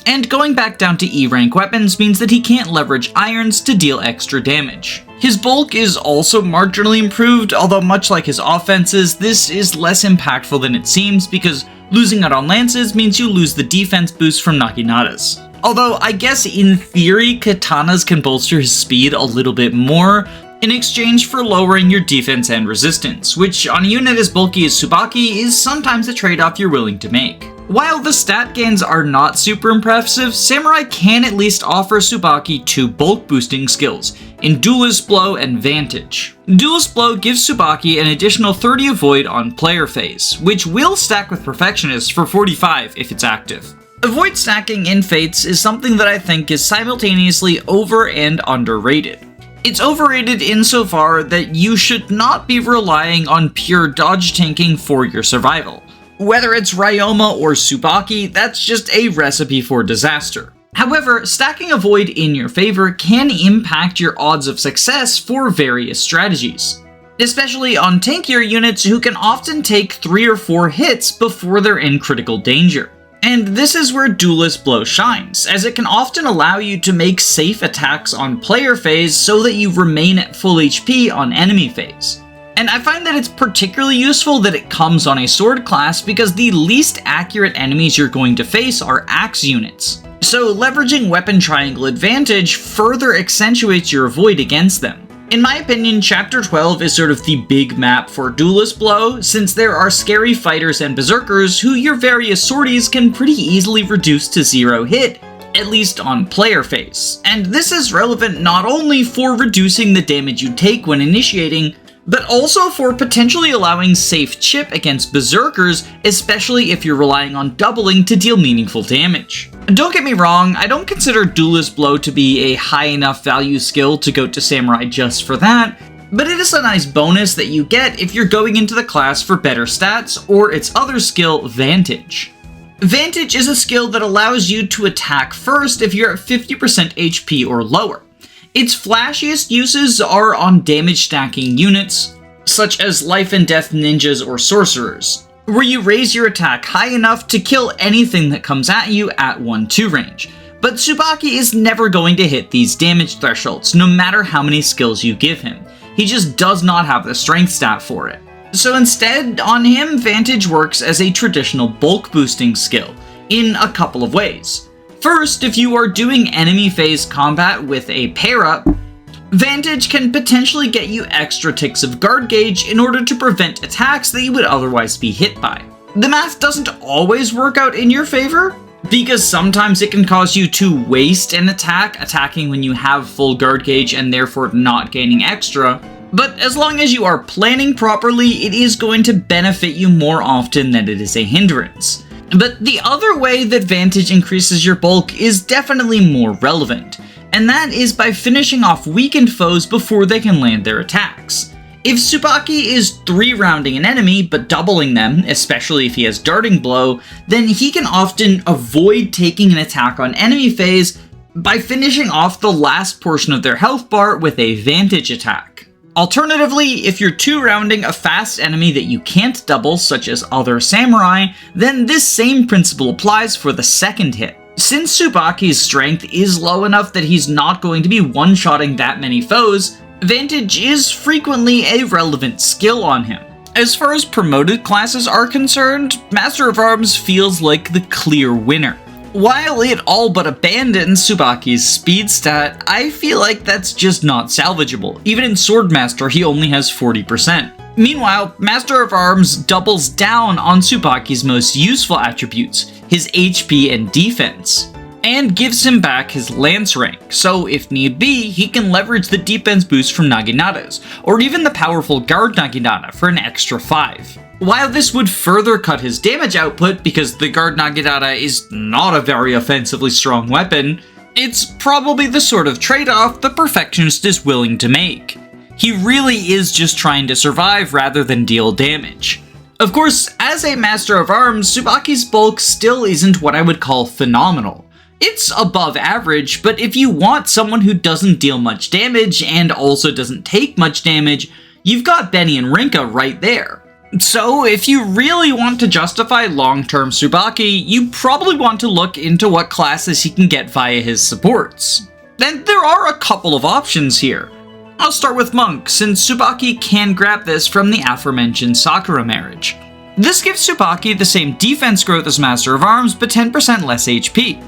and going back down to E-rank weapons means that he can't leverage irons to deal extra damage. His bulk is also marginally improved, although much like his offenses, this is less impactful than it seems because losing out on lances means you lose the defense boost from Naginatas. Although I guess in theory, katanas can bolster his speed a little bit more in exchange for lowering your defense and resistance, which on a unit as bulky as Subaki is sometimes a trade-off you're willing to make. While the stat gains are not super impressive, Samurai can at least offer Subaki 2 bulk boosting skills, in Duelist Blow and Vantage. Duelist Blow gives Subaki an additional 30 Avoid on player phase, which will stack with Perfectionist for 45 if it's active. Avoid stacking in Fates is something that I think is simultaneously over and underrated. It's overrated insofar that you should not be relying on pure dodge tanking for your survival. Whether it's Ryoma or Subaki, that's just a recipe for disaster. However, stacking Avoid in your favor can impact your odds of success for various strategies, especially on tankier units who can often take 3 or 4 hits before they're in critical danger. And this is where Duelist Blow shines, as it can often allow you to make safe attacks on player phase so that you remain at full HP on enemy phase. And I find that it's particularly useful that it comes on a sword class because the least accurate enemies you're going to face are axe units. So leveraging weapon triangle advantage further accentuates your avoid against them. In my opinion, Chapter 12 is sort of the big map for Duelist Blow, since there are scary fighters and berserkers who your various sorties can pretty easily reduce to 0 hit, at least on player phase. And this is relevant not only for reducing the damage you take when initiating, but also for potentially allowing safe chip against berserkers, especially if you're relying on doubling to deal meaningful damage. Don't get me wrong, I don't consider Duelist Blow to be a high enough value skill to go to Samurai just for that, but it is a nice bonus that you get if you're going into the class for better stats or its other skill, Vantage. Vantage is a skill that allows you to attack first if you're at 50% HP or lower. Its flashiest uses are on damage stacking units, such as life and death ninjas or sorcerers, where you raise your attack high enough to kill anything that comes at you at 1-2 range. But Subaki is never going to hit these damage thresholds, no matter how many skills you give him. He just does not have the strength stat for it. So instead, on him, Vantage works as a traditional bulk boosting skill, in a couple of ways. First, if you are doing enemy phase combat with a pair-up, Vantage can potentially get you extra ticks of guard gauge in order to prevent attacks that you would otherwise be hit by. The math doesn't always work out in your favor, because sometimes it can cause you to waste an attack, attacking when you have full guard gauge and therefore not gaining extra, but as long as you are planning properly, it is going to benefit you more often than it is a hindrance. But the other way that Vantage increases your bulk is definitely more relevant, and that is by finishing off weakened foes before they can land their attacks. If Subaki is 3-rounding an enemy but doubling them, especially if he has Darting Blow, then he can often avoid taking an attack on enemy phase by finishing off the last portion of their health bar with a Vantage attack. Alternatively, if you're 2-rounding a fast enemy that you can't double, such as other samurai, then this same principle applies for the second hit. Since Subaki's strength is low enough that he's not going to be one-shotting that many foes, Vantage is frequently a relevant skill on him. As far as promoted classes are concerned, Master of Arms feels like the clear winner. While it all but abandons Subaki's speed stat, I feel like that's just not salvageable. Even in Swordmaster, he only has 40%. Meanwhile, Master of Arms doubles down on Subaki's most useful attributes, his HP and defense, and gives him back his lance rank, so if need be, he can leverage the defense boost from Naginatas, or even the powerful guard Naginata for an extra 5. While this would further cut his damage output because the guard Naginata is not a very offensively strong weapon, it's probably the sort of trade-off the Perfectionist is willing to make. He really is just trying to survive rather than deal damage. Of course, as a Master of Arms, Subaki's bulk still isn't what I would call phenomenal. It's above average, but if you want someone who doesn't deal much damage and also doesn't take much damage, you've got Benny and Rinkah right there. So if you really want to justify long-term Subaki, you probably want to look into what classes he can get via his supports. And there are a couple of options here. I'll start with Monk, since Subaki can grab this from the aforementioned Sakura Marriage. This gives Subaki the same defense growth as Master of Arms, but 10% less HP.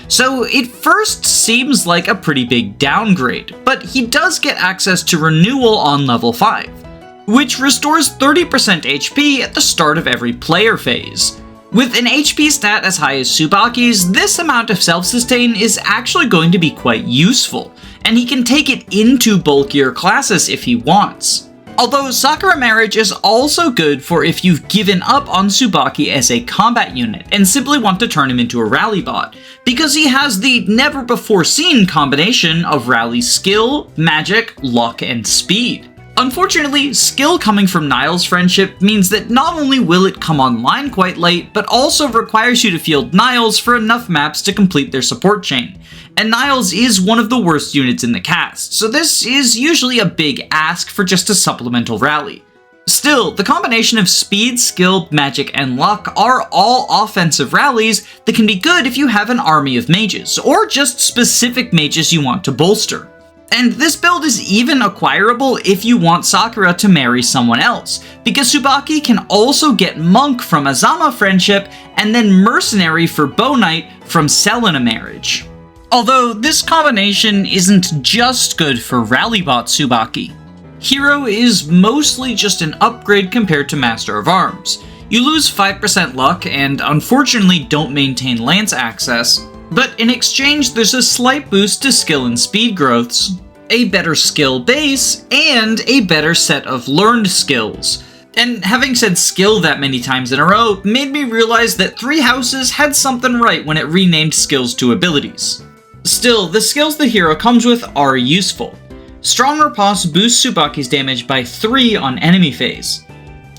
So it first seems like a pretty big downgrade, but he does get access to Renewal on level 5, which restores 30% HP at the start of every player phase. With an HP stat as high as Subaki's, this amount of self-sustain is actually going to be quite useful, and he can take it into bulkier classes if he wants. Although Sakura Marriage is also good for if you've given up on Subaki as a combat unit and simply want to turn him into a Rallybot, because he has the never-before-seen combination of rally skill, magic, luck, and speed. Unfortunately, skill coming from Niall's friendship means that not only will it come online quite late, but also requires you to field Niall's for enough maps to complete their support chain. And Niall's is one of the worst units in the cast, so this is usually a big ask for just a supplemental rally. Still, the combination of speed, skill, magic, and luck are all offensive rallies that can be good if you have an army of mages, or just specific mages you want to bolster. And this build is even acquirable if you want Sakura to marry someone else, because Subaki can also get Monk from Azama Friendship and then Mercenary for Bow Knight from Selena Marriage. Although this combination isn't just good for Rallybot Subaki. Hero is mostly just an upgrade compared to Master of Arms. You lose 5% luck and unfortunately don't maintain lance access, but in exchange there's a slight boost to skill and speed growths, a better skill base, and a better set of learned skills. And having said skill that many times in a row made me realize that Three Houses had something right when it renamed skills to abilities. Still, the skills the hero comes with are useful. Strong Riposte boosts Subaki's damage by 3 on enemy phase.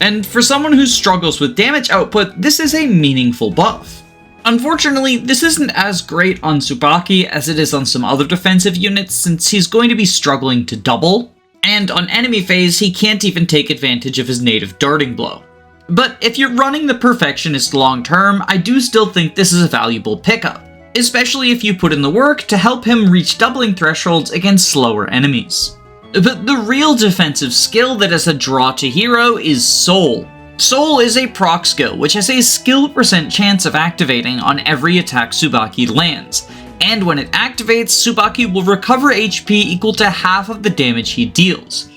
And for someone who struggles with damage output, this is a meaningful buff. Unfortunately, this isn't as great on Subaki as it is on some other defensive units since he's going to be struggling to double, and on enemy phase he can't even take advantage of his native Darting Blow. But if you're running the Perfectionist long term, I do still think this is a valuable pickup, especially if you put in the work to help him reach doubling thresholds against slower enemies. But the real defensive skill that is a draw to hero is Soul. Soul is a proc skill, which has a skill percent chance of activating on every attack Subaki lands, and when it activates, Subaki will recover HP equal to half of the damage he deals.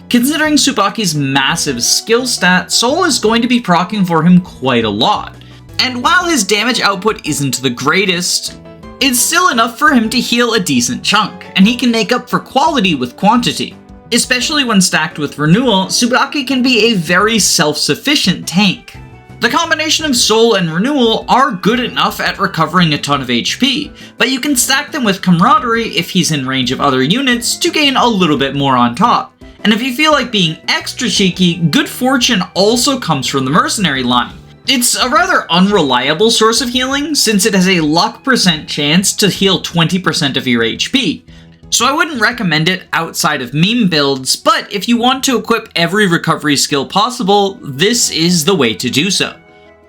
Considering Subaki's massive skill stat, Soul is going to be proccing for him quite a lot, and while his damage output isn't the greatest, it's still enough for him to heal a decent chunk, and he can make up for quality with quantity. Especially when stacked with Renewal, Subaki can be a very self-sufficient tank. The combination of Soul and Renewal are good enough at recovering a ton of HP, but you can stack them with Camaraderie if he's in range of other units to gain a little bit more on top. And if you feel like being extra cheeky, Good Fortune also comes from the Mercenary line. It's a rather unreliable source of healing since it has a luck % chance to heal 20% of your HP. So I wouldn't recommend it outside of meme builds, but if you want to equip every recovery skill possible, this is the way to do so.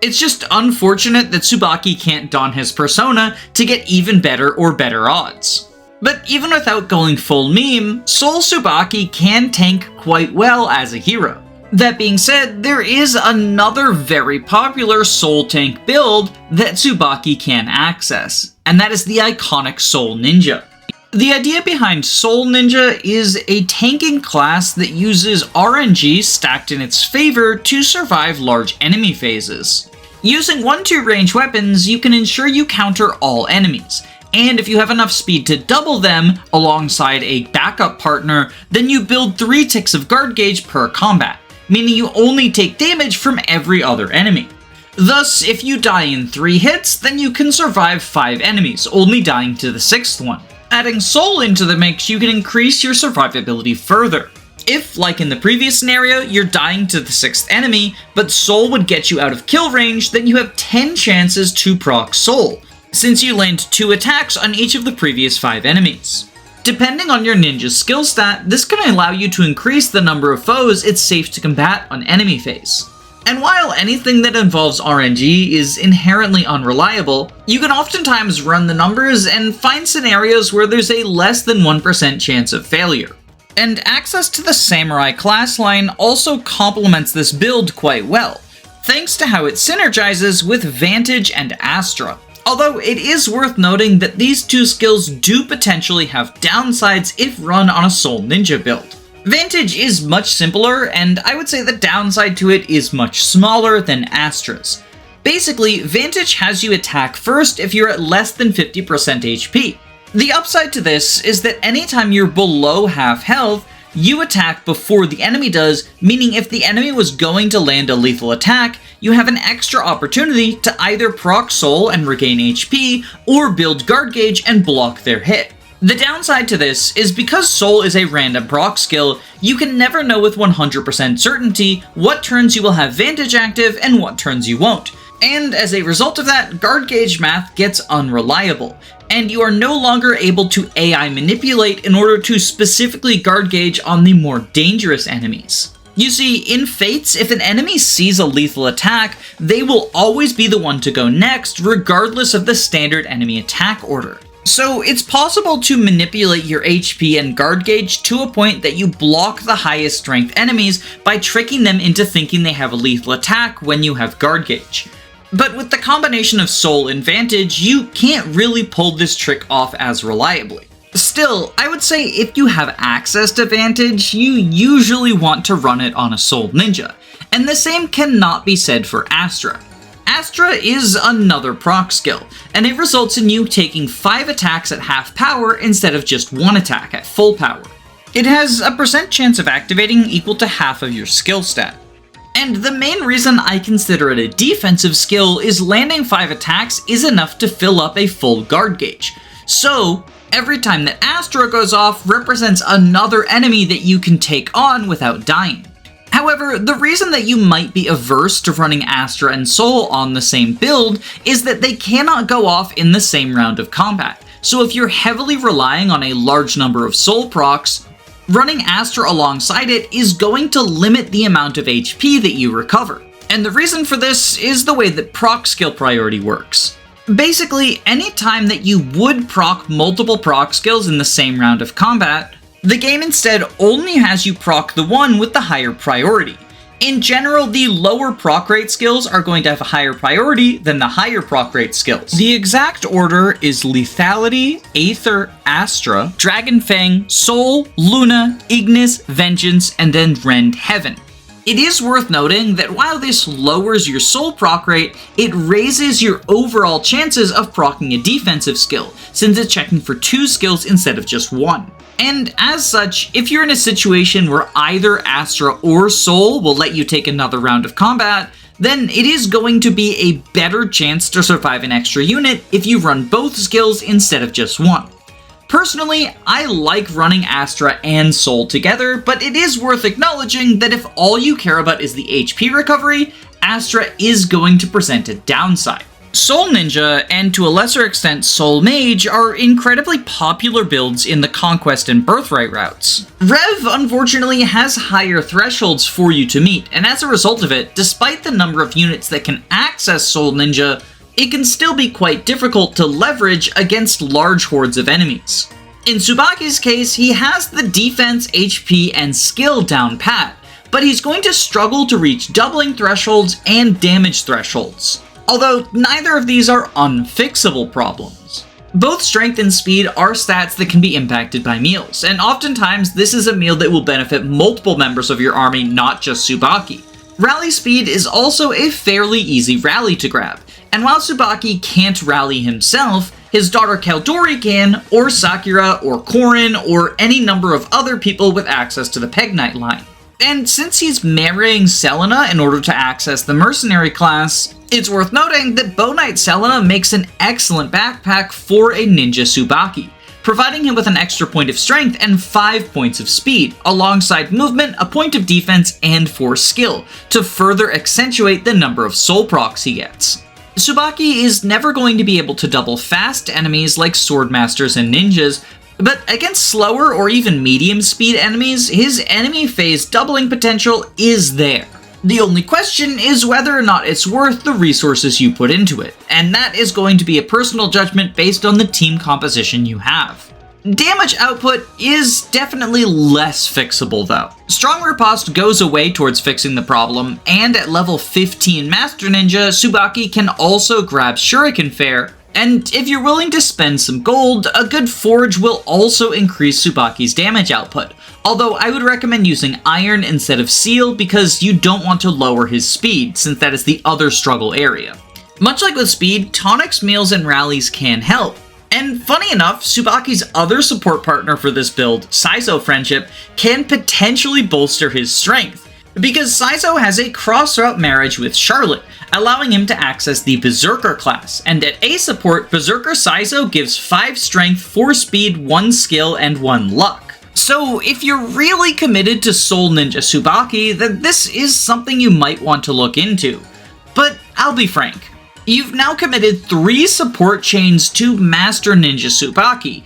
It's just unfortunate that Subaki can't don his persona to get even better or better odds. But even without going full meme, Soul Subaki can tank quite well as a hero. That being said, there is another very popular Soul tank build that Subaki can access, and that is the iconic Soul Ninja. The idea behind Soul Ninja is a tanking class that uses RNG stacked in its favor to survive large enemy phases. Using 1-2 range weapons, you can ensure you counter all enemies, and if you have enough speed to double them alongside a backup partner, then you build 3 ticks of guard gauge per combat, meaning you only take damage from every other enemy. Thus, if you die in 3 hits, then you can survive 5 enemies, only dying to the 6th one. Adding Soul into the mix, you can increase your survivability further. If, like in the previous scenario, you're dying to the 6th enemy, but Soul would get you out of kill range, then you have 10 chances to proc Soul, since you land 2 attacks on each of the previous 5 enemies. Depending on your ninja's skill stat, this can allow you to increase the number of foes it's safe to combat on enemy phase. And while anything that involves RNG is inherently unreliable, you can oftentimes run the numbers and find scenarios where there's a less than 1% chance of failure. And access to the Samurai class line also complements this build quite well, thanks to how it synergizes with Vantage and Astra. Although it is worth noting that these 2 skills do potentially have downsides if run on a Soul Ninja build. Vantage is much simpler, and I would say the downside to it is much smaller than Astra's. Basically, Vantage has you attack first if you're at less than 50% HP. The upside to this is that anytime you're below half health, you attack before the enemy does, meaning if the enemy was going to land a lethal attack, you have an extra opportunity to either proc Soul and regain HP, or build guard gauge and block their hit. The downside to this is because Soul is a random proc skill, you can never know with 100% certainty what turns you will have Vantage active and what turns you won't. And as a result of that, guard gauge math gets unreliable, and you are no longer able to AI manipulate in order to specifically guard gauge on the more dangerous enemies. You see, in Fates, if an enemy sees a lethal attack, they will always be the one to go next, regardless of the standard enemy attack order. So it's possible to manipulate your HP and guard gauge to a point that you block the highest strength enemies by tricking them into thinking they have a lethal attack when you have guard gauge. But with the combination of Soul and Vantage, you can't really pull this trick off as reliably. Still, I would say if you have access to Vantage, you usually want to run it on a Soul Ninja, and the same cannot be said for Astra. Astra is another proc skill, and it results in you taking 5 attacks at half power instead of just 1 attack at full power. It has a % chance of activating equal to half of your skill stat. And the main reason I consider it a defensive skill is landing 5 attacks is enough to fill up a full guard gauge. So, every time that Astra goes off represents another enemy that you can take on without dying. However, the reason that you might be averse to running Astra and Soul on the same build is that they cannot go off in the same round of combat. So if you're heavily relying on a large number of Soul procs, running Astra alongside it is going to limit the amount of HP that you recover. And the reason for this is the way that proc skill priority works. Basically, any time that you would proc multiple proc skills in the same round of combat, the game instead only has you proc the one with the higher priority. In general, the lower proc rate skills are going to have a higher priority than the higher proc rate skills. The exact order is Lethality, Aether, Astra, Dragon Fang, Soul, Luna, Ignis, Vengeance, and then Rend Heaven. It is worth noting that while this lowers your Soul proc rate, it raises your overall chances of proccing a defensive skill, since it's checking for 2 skills instead of just 1. And as such, if you're in a situation where either Astra or Soul will let you take another round of combat, then it is going to be a better chance to survive an extra unit if you run both skills instead of just one. Personally, I like running Astra and Soul together, but it is worth acknowledging that if all you care about is the HP recovery, Astra is going to present a downside. Soul Ninja, and to a lesser extent Soul Mage, are incredibly popular builds in the Conquest and Birthright routes. Rev, unfortunately, has higher thresholds for you to meet, and as a result of it, despite the number of units that can access Soul Ninja, it can still be quite difficult to leverage against large hordes of enemies. In Subaki's case, he has the defense, HP, and skill down pat, but he's going to struggle to reach doubling thresholds and damage thresholds, although neither of these are unfixable problems. Both strength and speed are stats that can be impacted by meals, and oftentimes this is a meal that will benefit multiple members of your army, not just Subaki. Rally speed is also a fairly easy rally to grab, and while Subaki can't rally himself, his daughter Caeldori can, or Sakura, or Korin, or any number of other people with access to the Peg Knight line. And since he's marrying Selena in order to access the mercenary class, it's worth noting that Bow Knight Selena makes an excellent backpack for a Ninja Subaki, providing him with an extra point of strength and 5 points of speed, alongside movement, a point of defense, and 4 skill, to further accentuate the number of soul procs he gets. Subaki is never going to be able to double fast enemies like Swordmasters and Ninjas, but against slower or even medium speed enemies, his enemy phase doubling potential is there. The only question is whether or not it's worth the resources you put into it, and that is going to be a personal judgment based on the team composition you have. Damage output is definitely less fixable though. Strong Riposte goes away towards fixing the problem, and at level 15 Master Ninja, Subaki can also grab Shuriken Fare, and if you're willing to spend some gold, a good Forge will also increase Subaki's damage output, although I would recommend using Iron instead of Seal because you don't want to lower his speed, since that is the other struggle area. Much like with speed, tonics, meals, and rallies can help. And funny enough, Subaki's other support partner for this build, Saizo Friendship, can potentially bolster his strength, because Saizo has a cross-route marriage with Charlotte, allowing him to access the Berserker class, and at A support, Berserker Saizo gives 5 strength, 4 speed, 1 skill, and 1 luck. So if you're really committed to Soul Ninja Subaki, then this is something you might want to look into. But I'll be frank, you've now committed 3 support chains to Master Ninja Subaki,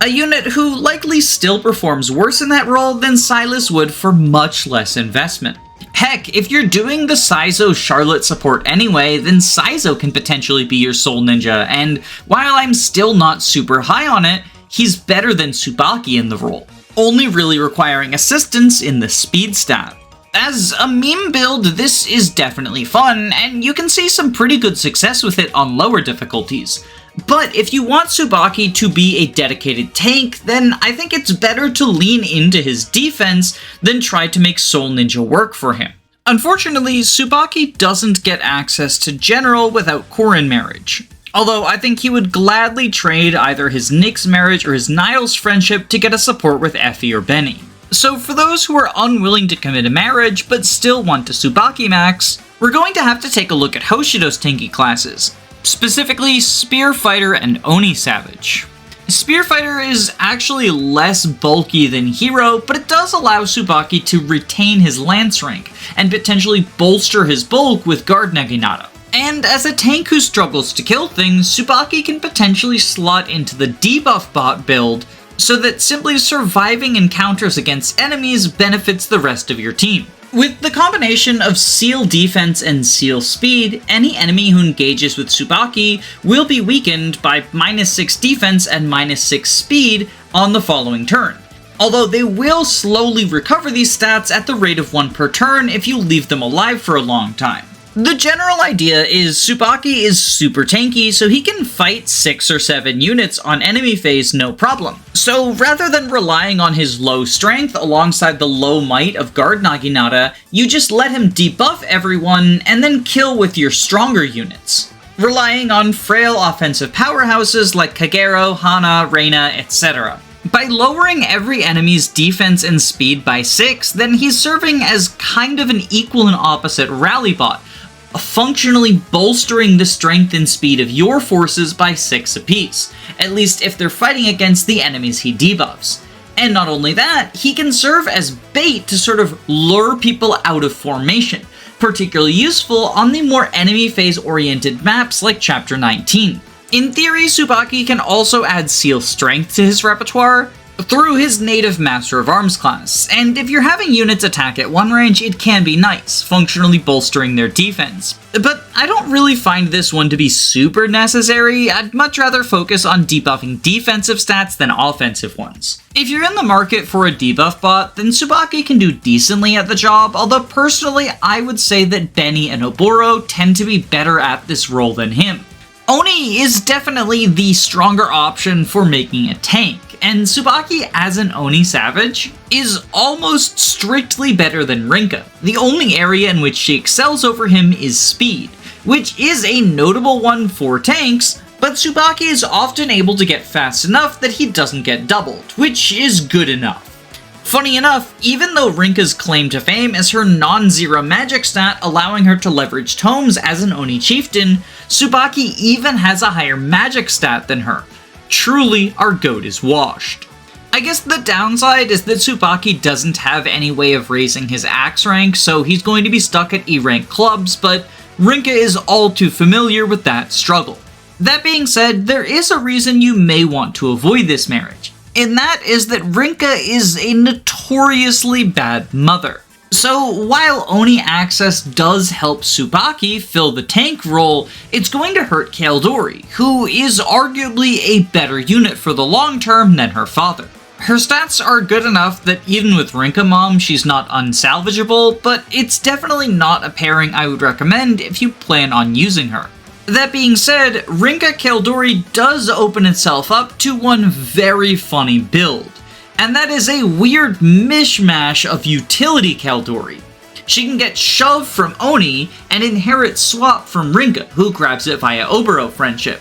a unit who likely still performs worse in that role than Silas would for much less investment. Heck, if you're doing the Saizo Charlotte support anyway, then Saizo can potentially be your Soul Ninja, and while I'm still not super high on it, he's better than Subaki in the role, only really requiring assistance in the speed stat. As a meme build, this is definitely fun, and you can see some pretty good success with it on lower difficulties. But if you want Subaki to be a dedicated tank, then I think it's better to lean into his defense than try to make Soul Ninja work for him. Unfortunately, Subaki doesn't get access to General without Korin Marriage, although I think he would gladly trade either his Nyx Marriage or his Niles Friendship to get a support with Effie or Benny. So for those who are unwilling to commit a marriage but still want to Subaki max, we're going to have to take a look at Hoshido's tanky classes, specifically Spear Fighter and Oni Savage. Spear Fighter is actually less bulky than Hero, but it does allow Subaki to retain his lance rank and potentially bolster his bulk with Guard Naginata. And as a tank who struggles to kill things, Subaki can potentially slot into the Debuffbot build so that simply surviving encounters against enemies benefits the rest of your team. With the combination of Seal Defense and Seal Speed, any enemy who engages with Subaki will be weakened by -6 defense and -6 speed on the following turn, although they will slowly recover these stats at the rate of 1 per turn if you leave them alive for a long time. The general idea is Subaki is super tanky, so he can fight 6 or 7 units on enemy phase no problem. So rather than relying on his low strength alongside the low might of Guard Naginata, you just let him debuff everyone and then kill with your stronger units, relying on frail offensive powerhouses like Kagero, Hana, Reina, etc. By lowering every enemy's defense and speed by 6, then he's serving as kind of an equal and opposite Rallybot, functionally bolstering the strength and speed of your forces by 6 apiece, at least if they're fighting against the enemies he debuffs. And not only that, he can serve as bait to sort of lure people out of formation, particularly useful on the more enemy phase-oriented maps like Chapter 19. In theory, Subaki can also add Seal Strength to his repertoire through his native Master of Arms class, and if you're having units attack at one range, it can be nice, functionally bolstering their defense. But I don't really find this one to be super necessary. I'd much rather focus on debuffing defensive stats than offensive ones. If you're in the market for a debuff bot, then Subaki can do decently at the job, although personally I would say that Benny and Oboro tend to be better at this role than him. Oni is definitely the stronger option for making a tank, and Subaki as an Oni Savage is almost strictly better than Rinkah. The only area in which she excels over him is speed, which is a notable one for tanks, but Subaki is often able to get fast enough that he doesn't get doubled, which is good enough. Funny enough, even though Rinkah's claim to fame is her non-zero magic stat allowing her to leverage tomes as an Oni chieftain, Subaki even has a higher magic stat than her. Truly, our goat is washed. I guess the downside is that Subaki doesn't have any way of raising his axe rank, so he's going to be stuck at E rank clubs, but Rinkah is all too familiar with that struggle. That being said, there is a reason you may want to avoid this marriage, and that is that Rinkah is a notoriously bad mother. So while Oni access does help Subaki fill the tank role, it's going to hurt Caeldori, who is arguably a better unit for the long term than her father. Her stats are good enough that even with Rinkah Mom she's not unsalvageable, but it's definitely not a pairing I would recommend if you plan on using her. That being said, Rinkah Caeldori does open itself up to one very funny build, and that is a weird mishmash of utility Caeldori. She can get shoved from Oni and inherit swap from Rinkah, who grabs it via Oboro friendship.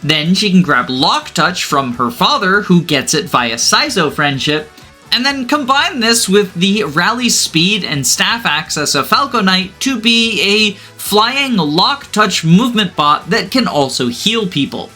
Then she can grab Lock Touch from her father, who gets it via Saizo friendship, and then combine this with the rally speed and staff access of Falco Knight to be a flying Lock Touch movement bot that can also heal people.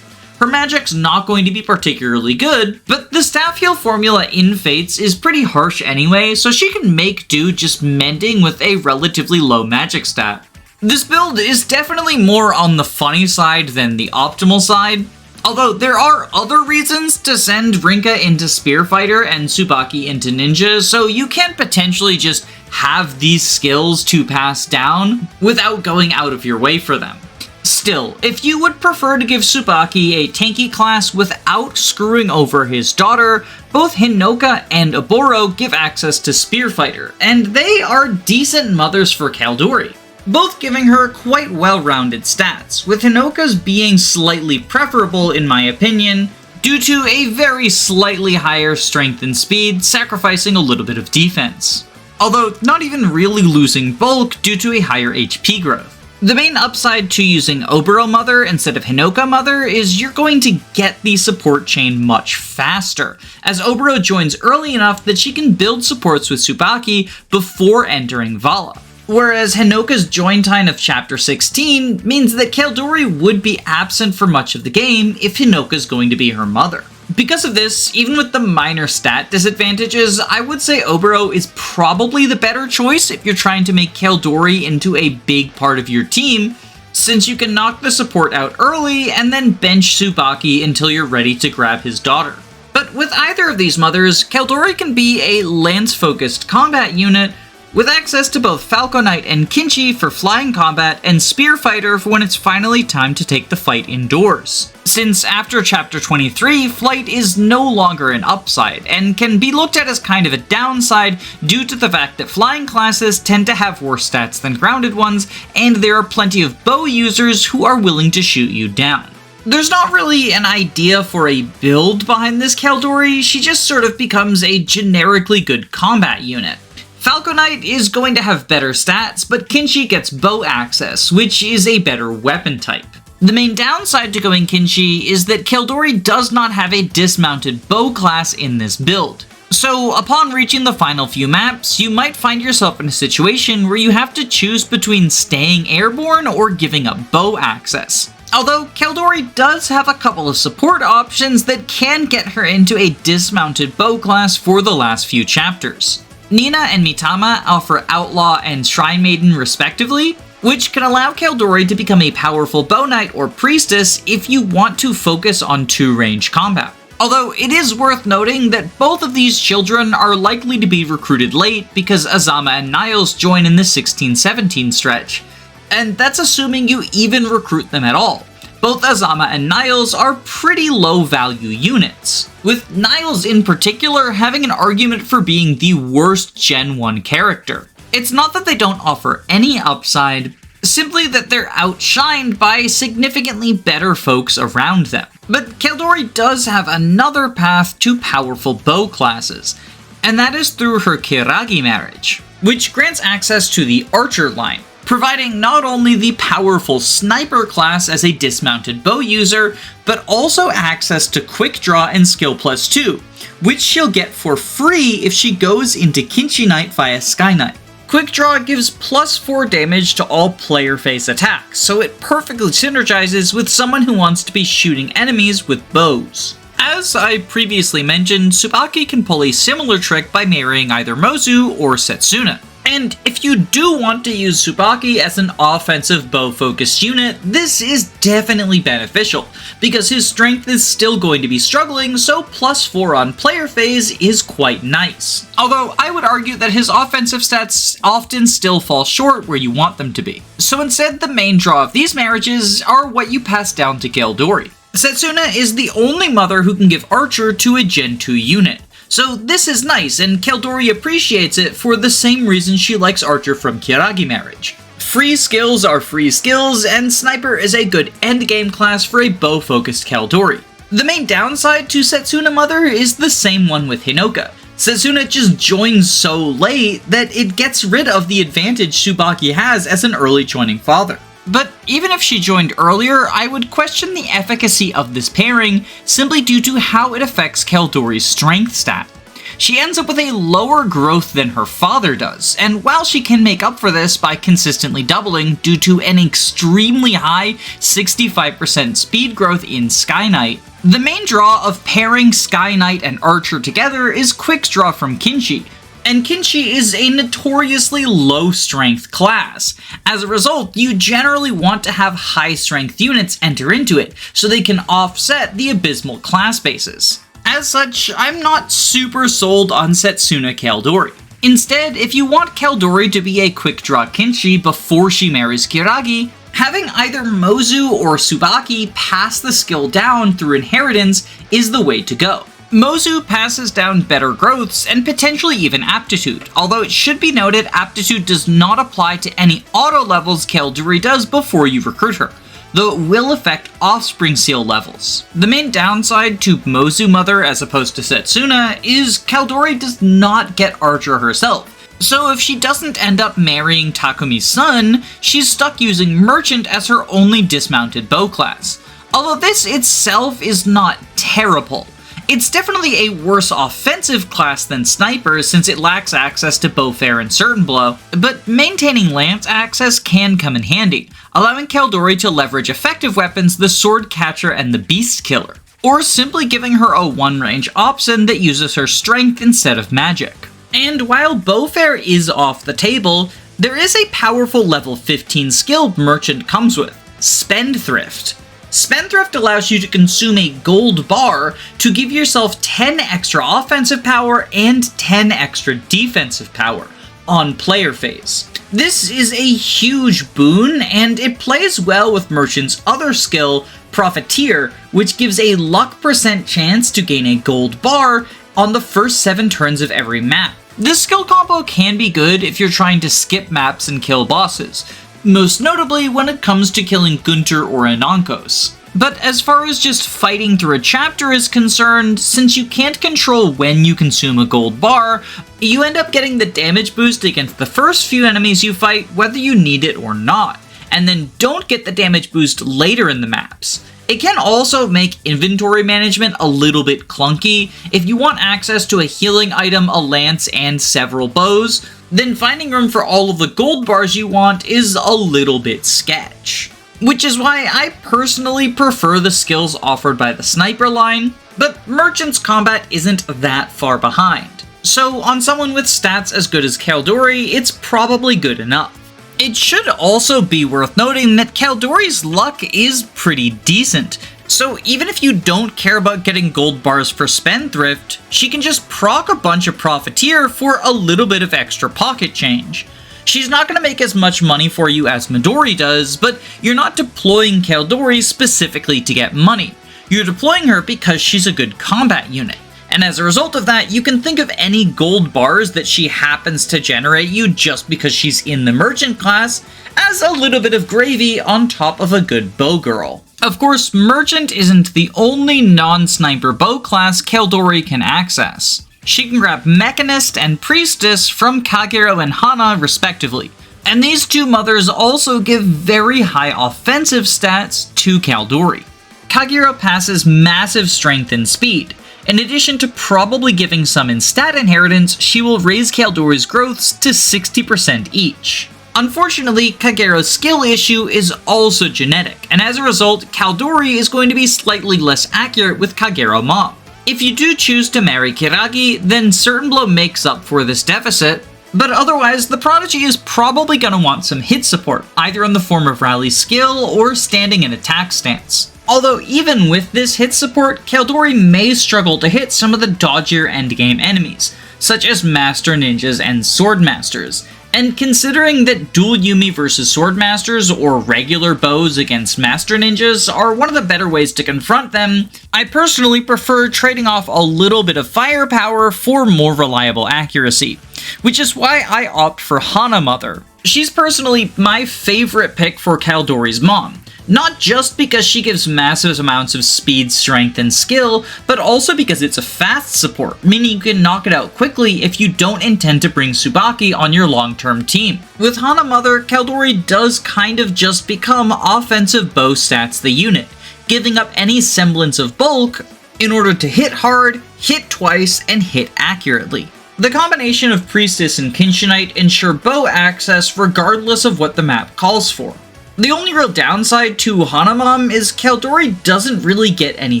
Her magic's not going to be particularly good, but the staff heal formula in Fates is pretty harsh anyway, so she can make do just mending with a relatively low magic stat. This build is definitely more on the funny side than the optimal side, although there are other reasons to send Rinkah into Spear Fighter and Subaki into Ninja, so you can potentially just have these skills to pass down without going out of your way for them. Still, if you would prefer to give Subaki a tanky class without screwing over his daughter, both Hinoka and Oboro give access to Spear Fighter, and they are decent mothers for Caeldori, both giving her quite well-rounded stats, with Hinoka's being slightly preferable in my opinion, due to a very slightly higher strength and speed, sacrificing a little bit of defense. Although not even really losing bulk due to a higher HP growth. The main upside to using Oboro Mother instead of Hinoka Mother is you're going to get the support chain much faster, as Oboro joins early enough that she can build supports with Subaki before entering Vala. Whereas Hinoka's join time of Chapter 16 means that Caeldori would be absent for much of the game if Hinoka's going to be her mother. Because of this, even with the minor stat disadvantages, I would say Oboro is probably the better choice if you're trying to make Caeldori into a big part of your team, since you can knock the support out early and then bench Subaki until you're ready to grab his daughter. But with either of these mothers, Caeldori can be a lance-focused combat unit with access to both Falco Knight and Kinchi for flying combat and Spear Fighter for when it's finally time to take the fight indoors. Since after Chapter 23, flight is no longer an upside, and can be looked at as kind of a downside due to the fact that flying classes tend to have worse stats than grounded ones, and there are plenty of bow users who are willing to shoot you down. There's not really an idea for a build behind this Caeldori, she just sort of becomes a generically good combat unit. Falco Knight is going to have better stats, but Kinchi gets bow access, which is a better weapon type. The main downside to going Kinchi is that Caeldori does not have a dismounted bow class in this build. So upon reaching the final few maps, you might find yourself in a situation where you have to choose between staying airborne or giving up bow access. Although Caeldori does have a couple of support options that can get her into a dismounted bow class for the last few chapters. Nina and Mitama offer Outlaw and Shrine Maiden respectively, which can allow Caeldori to become a powerful bow knight or priestess if you want to focus on two-range combat. Although it is worth noting that both of these children are likely to be recruited late because Azama and Niles join in the 16-17 stretch. And that's assuming you even recruit them at all. Both Azama and Niles are pretty low value units, with Niles in particular having an argument for being the worst Gen 1 character. It's not that they don't offer any upside, simply that they're outshined by significantly better folks around them. But Caeldori does have another path to powerful bow classes, and that is through her Caeldori Marriage, which grants access to the Archer line, providing not only the powerful Sniper class as a dismounted bow user, but also access to Quick Draw and Skill Plus 2, which she'll get for free if she goes into Kinshi Knight via Sky Knight. Quick Draw gives plus 4 damage to all player phase attacks, so it perfectly synergizes with someone who wants to be shooting enemies with bows. As I previously mentioned, Subaki can pull a similar trick by marrying either Mozu or Setsuna. And if you do want to use Subaki as an offensive bow-focused unit, this is definitely beneficial, because his strength is still going to be struggling, so plus 4 on player phase is quite nice. Although I would argue that his offensive stats often still fall short where you want them to be. So instead, the main draw of these marriages are what you pass down to Caeldori. Setsuna is the only mother who can give Archer to a Gen 2 unit. So this is nice, and Caeldori appreciates it for the same reason she likes Archer from Caeldori Marriage. Free skills are free skills, and Sniper is a good endgame class for a bow-focused Caeldori. The main downside to Setsuna Mother is the same one with Hinoka. Setsuna just joins so late that it gets rid of the advantage Subaki has as an early joining father. But even if she joined earlier, I would question the efficacy of this pairing simply due to how it affects Caeldori's strength stat. She ends up with a lower growth than her father does, and while she can make up for this by consistently doubling due to an extremely high 65% speed growth in Sky Knight, the main draw of pairing Sky Knight and Archer together is Quick Draw from Kinshi. And Kinshi is a notoriously low-strength class. As a result, you generally want to have high-strength units enter into it, so they can offset the abysmal class bases. As such, I'm not super sold on Setsuna Caeldori. Instead, if you want Caeldori to be a quick-draw Kinshi before she marries Kiragi, having either Mozu or Subaki pass the skill down through inheritance is the way to go. Mozu passes down better growths and potentially even aptitude, although it should be noted aptitude does not apply to any auto levels Caeldori does before you recruit her, though it will affect offspring seal levels. The main downside to Mozu Mother as opposed to Setsuna is Caeldori does not get Archer herself, so if she doesn't end up marrying Takumi's son, she's stuck using Merchant as her only dismounted bow class. Although this itself is not terrible. It's definitely a worse offensive class than Sniper since it lacks access to Bowfair and Certain Blow, but maintaining Lance access can come in handy, allowing Caeldori to leverage effective weapons the Sword Catcher and the Beast Killer, or simply giving her a one-range option that uses her strength instead of magic. And while Bowfair is off the table, there is a powerful level 15 skill Merchant comes with, Spendthrift. Spendthrift allows you to consume a gold bar to give yourself 10 extra offensive power and 10 extra defensive power on player phase. This is a huge boon, and it plays well with Merchant's other skill, Profiteer, which gives a luck % chance to gain a gold bar on the first 7 turns of every map. This skill combo can be good if you're trying to skip maps and kill bosses, most notably when it comes to killing Gunter or Anankos. But as far as just fighting through a chapter is concerned, since you can't control when you consume a gold bar, you end up getting the damage boost against the first few enemies you fight whether you need it or not, and then don't get the damage boost later in the maps. It can also make inventory management a little bit clunky. If you want access to a healing item, a lance, and several bows, then finding room for all of the gold bars you want is a little bit sketch. Which is why I personally prefer the skills offered by the sniper line, but Merchant's combat isn't that far behind. So on someone with stats as good as Caeldori, it's probably good enough. It should also be worth noting that Caeldori's luck is pretty decent, so even if you don't care about getting gold bars for Spendthrift, she can just proc a bunch of Profiteer for a little bit of extra pocket change. She's not going to make as much money for you as Midori does, but you're not deploying Caeldori specifically to get money. You're deploying her because she's a good combat unit. And as a result of that, you can think of any gold bars that she happens to generate you just because she's in the Merchant class as a little bit of gravy on top of a good bow girl. Of course, Merchant isn't the only non-sniper bow class Caeldori can access. She can grab Mechanist and Priestess from Kagero and Hana respectively. And these two mothers also give very high offensive stats to Caeldori. Kagero passes massive strength and speed. In addition to probably giving some in stat inheritance, she will raise Caeldori's growths to 60% each. Unfortunately, Kagero's skill issue is also genetic, and as a result, Caeldori is going to be slightly less accurate with Kagero Mom. If you do choose to marry Kiragi, then Certain Blow makes up for this deficit, but otherwise, the Prodigy is probably going to want some hit support, either in the form of rally skill or standing in attack stance. Although even with this hit support, Caeldori may struggle to hit some of the dodgier endgame enemies, such as Master Ninjas and Sword Masters. And considering that dual Yumi versus Sword Masters or regular bows against Master Ninjas are one of the better ways to confront them, I personally prefer trading off a little bit of firepower for more reliable accuracy, which is why I opt for Hana Mother. She's personally my favorite pick for Caeldori's mom. Not just because she gives massive amounts of speed, strength, and skill, but also because it's a fast support, meaning you can knock it out quickly if you don't intend to bring Subaki on your long-term team. With Hana Mother, Caeldori does kind of just become offensive bow stats the unit, giving up any semblance of bulk in order to hit hard, hit twice, and hit accurately. The combination of Priestess and Kinshinite ensure bow access regardless of what the map calls for. The only real downside to Hanamam is Caeldori doesn't really get any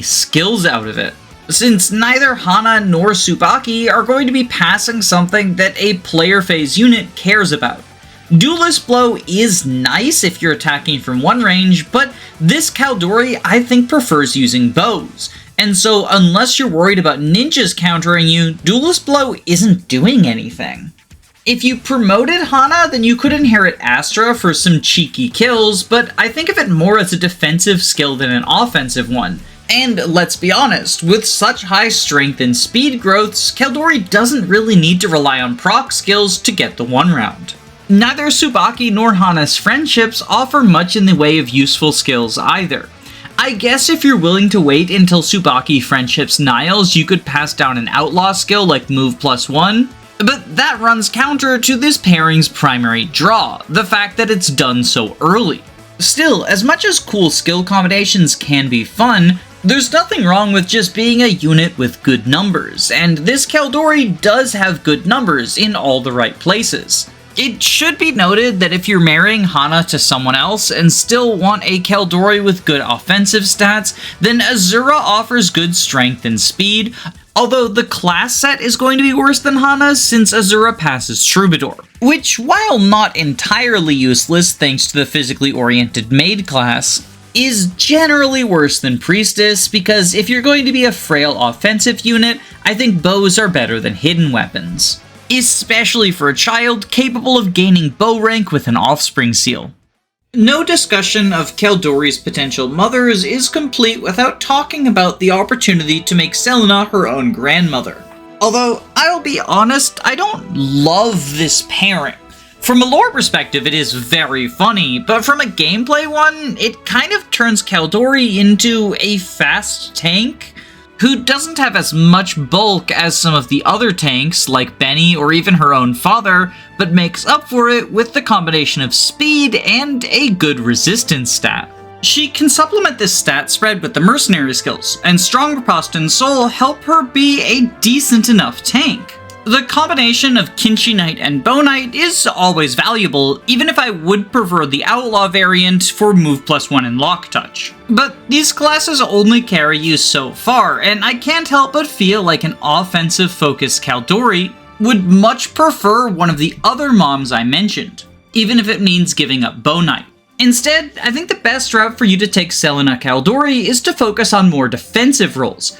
skills out of it, since neither Hana nor Subaki are going to be passing something that a player phase unit cares about. Duelist Blow is nice if you're attacking from one range, but this Caeldori I think prefers using bows, and so unless you're worried about ninjas countering you, Duelist Blow isn't doing anything. If you promoted Hana, then you could inherit Astra for some cheeky kills, but I think of it more as a defensive skill than an offensive one. And let's be honest, with such high strength and speed growths, Caeldori doesn't really need to rely on proc skills to get the one round. Neither Subaki nor Hana's friendships offer much in the way of useful skills either. I guess if you're willing to wait until Subaki Friendships Niles, you could pass down an outlaw skill like Move +1, but that runs counter to this pairing's primary draw, the fact that it's done so early. Still, as much as cool skill combinations can be fun, there's nothing wrong with just being a unit with good numbers, and this Caeldori does have good numbers in all the right places. It should be noted that if you're marrying Hana to someone else and still want a Caeldori with good offensive stats, then Azura offers good strength and speed, although the class set is going to be worse than Hana's since Azura passes Troubadour, which, while not entirely useless thanks to the physically oriented maid class, is generally worse than Priestess because if you're going to be a frail offensive unit, I think bows are better than hidden weapons, especially for a child capable of gaining bow rank with an offspring seal. No discussion of Caeldori's potential mothers is complete without talking about the opportunity to make Selena her own grandmother. Although, I'll be honest, I don't love this pairing. From a lore perspective, it is very funny, but from a gameplay one, it kind of turns Caeldori into a fast tank who doesn't have as much bulk as some of the other tanks, like Benny or even her own father, but makes up for it with the combination of speed and a good resistance stat. She can supplement this stat spread with the mercenary skills, and Strong Riposte and Soul help her be a decent enough tank. The combination of Kinshi Knight and Bow Knight is always valuable, even if I would prefer the Outlaw variant for Move +1 and Lock Touch. But these classes only carry you so far, and I can't help but feel like an offensive-focused Caeldori would much prefer one of the other moms I mentioned, even if it means giving up Bow Knight. Instead, I think the best route for you to take Selena Caeldori is to focus on more defensive roles,